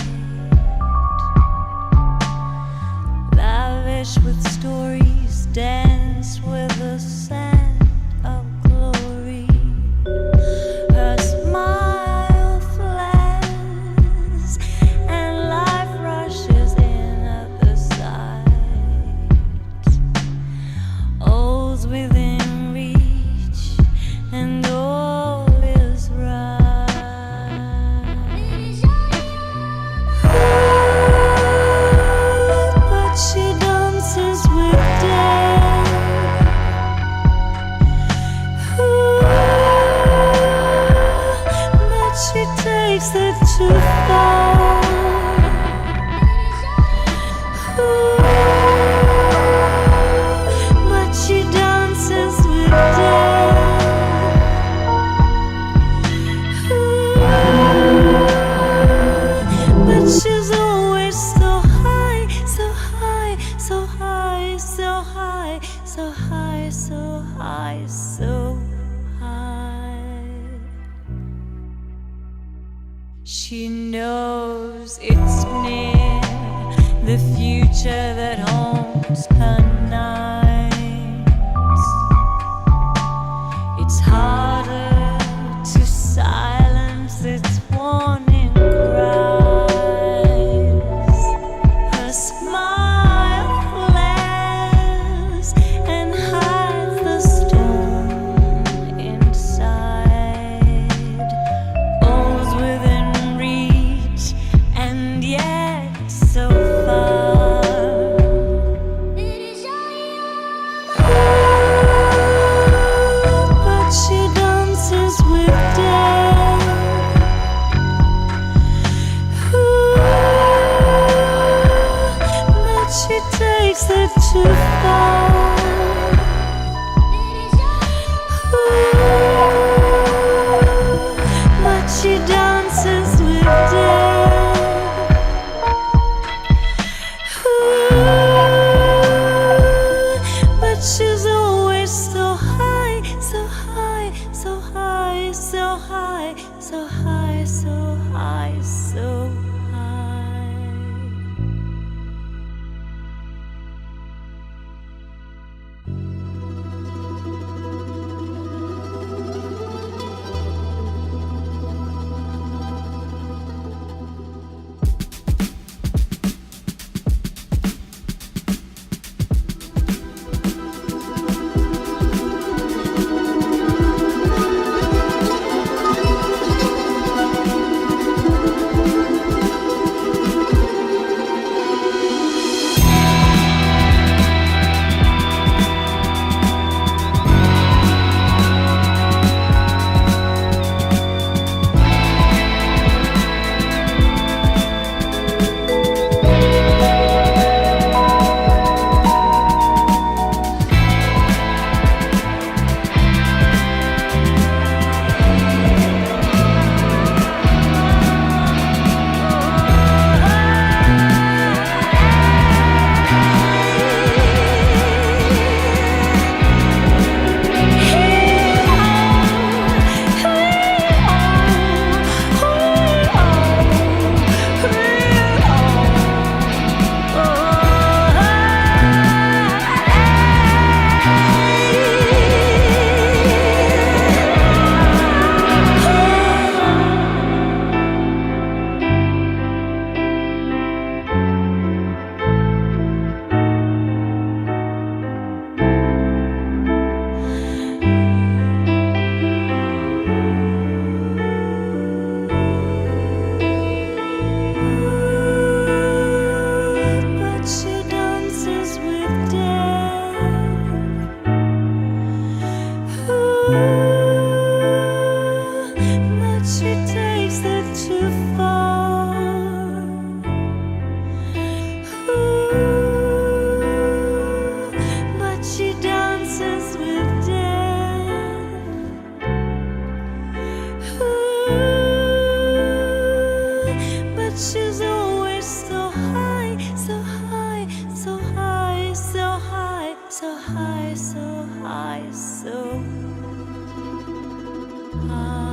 lavish with stories, dance with the sand of glory. Her smile flares and life rushes in at the sight. All's within reach and all is right. But she dances with death. But she takes it too far. But she dances with death. But she's always so high, so high, so high, so high, so high, so high, so high. She knows it's near, the future that haunts her nights. It's harder to silence its warning cries. Her smile flares and hides the storm inside. All's within reach and yet so far. But she dances with death. But she takes it too far. But she dances with death. But she's always so high, so high, so high, so high, so high, so high, so high. But she dances with death. But she takes it too far. But she dances with death. But she's always so high, so high, so high, so high, so high, so high, so high.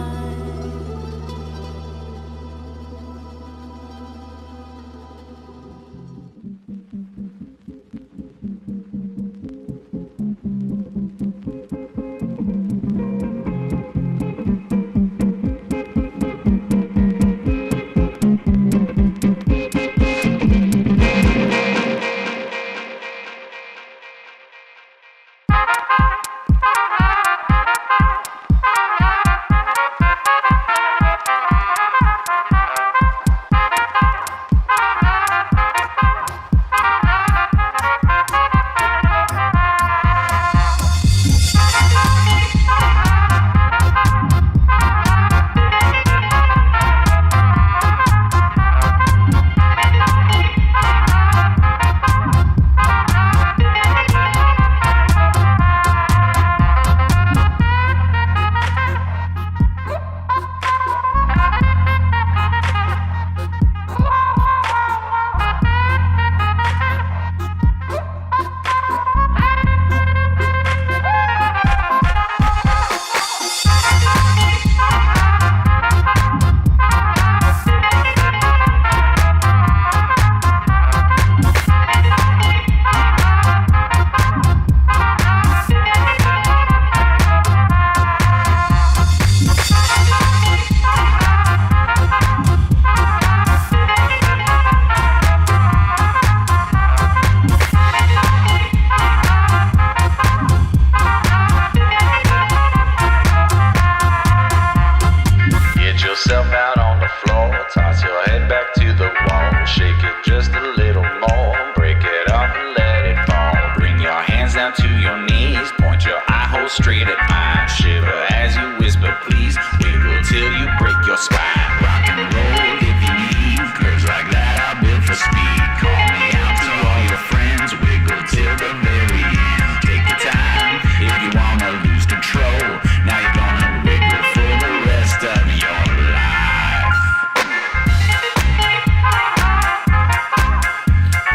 your knees. Point your eye hole straight at mine. Shiver as you whisper, please. Wiggle till you break your spine. Rock and roll if you need. Curves like that are built for speed. Call me out to all your friends. Wiggle till the very end. Take your time if you wanna lose control. Now you're gonna wiggle for the rest of your life.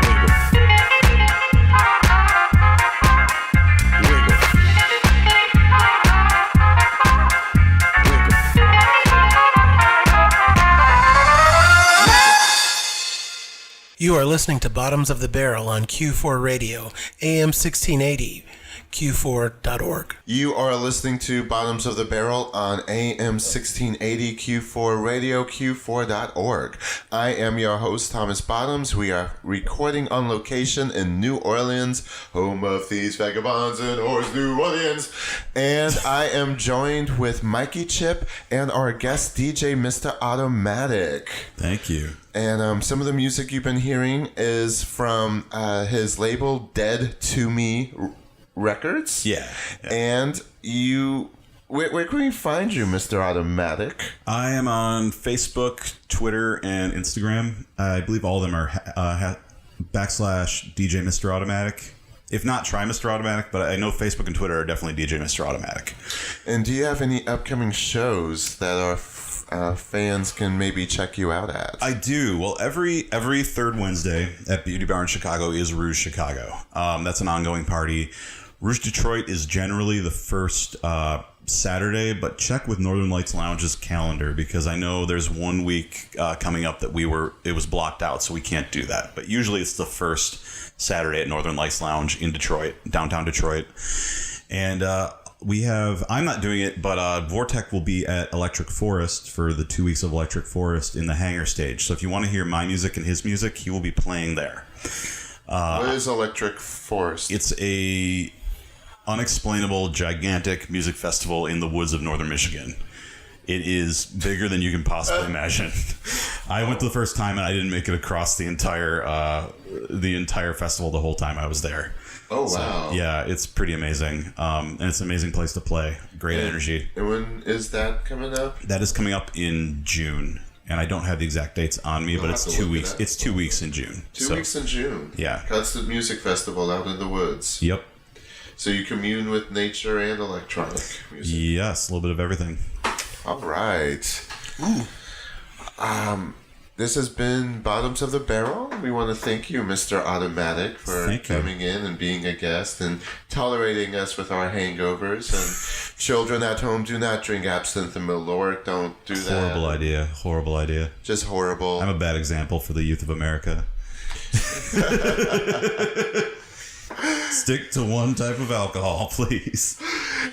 Wiggle. Wiggle. You are listening to Bottoms of the Barrel on Q4 Radio, AM 1680, Q4.org. You are listening to Bottoms of the Barrel on AM 1680 Q4 Radio, Q4.org. I am your host, Thomas Bottoms. We are recording on location in New Orleans, home of thieves, vagabonds, and whores, New Orleans. And I am joined with Mikey Chip and our guest DJ, Mr. Automatic. Thank you. And some of the music you've been hearing is from his label, Dead to Me Records. Yeah. And you, where can we find you, Mr. Automatic? I am on Facebook, Twitter, and Instagram. I believe all of them are /DJ Mr Automatic. If not, try Mr. Automatic, but I know Facebook and Twitter are definitely DJ Mr. Automatic. And do you have any upcoming shows that our fans can maybe check you out at? I do. Well, every third Wednesday at Beauty Bar in Chicago is Rouge Chicago. That's an ongoing party. Rouge Detroit is generally the first Saturday, but check with Northern Lights Lounge's calendar because I know there's 1 week coming up that it was blocked out, so we can't do that. But usually it's the first Saturday at Northern Lights Lounge in Detroit, downtown Detroit. And I'm not doing it, but Vortek will be at Electric Forest for the 2 weeks of Electric Forest in the hangar stage. So if you want to hear my music and his music, he will be playing there. What is Electric Forest? It's a unexplainable, gigantic music festival in the woods of northern Michigan. It is bigger than you can possibly imagine. I went the first time and I didn't make it across the entire festival the whole time I was there. Oh, so, wow. Yeah, it's pretty amazing. And it's an amazing place to play. Great energy. And when is that coming up? That is coming up in June. And I don't have the exact dates on me, but it's 2 weeks. It's 2 weeks in June. 2 weeks in June. Yeah. That's the music festival out in the woods. Yep. So you commune with nature and electronic music. Yes, a little bit of everything. All right. This has been Bottoms of the Barrel. We want to thank you, Mr. Automatic, for coming in and being a guest and tolerating us with our hangovers. And children at home, do not drink absinthe and Malort. Don't do that. Horrible idea. Just horrible. I'm a bad example for the youth of America. Stick to one type of alcohol, please.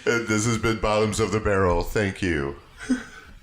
And this has been Bottoms of the Barrel. Thank you.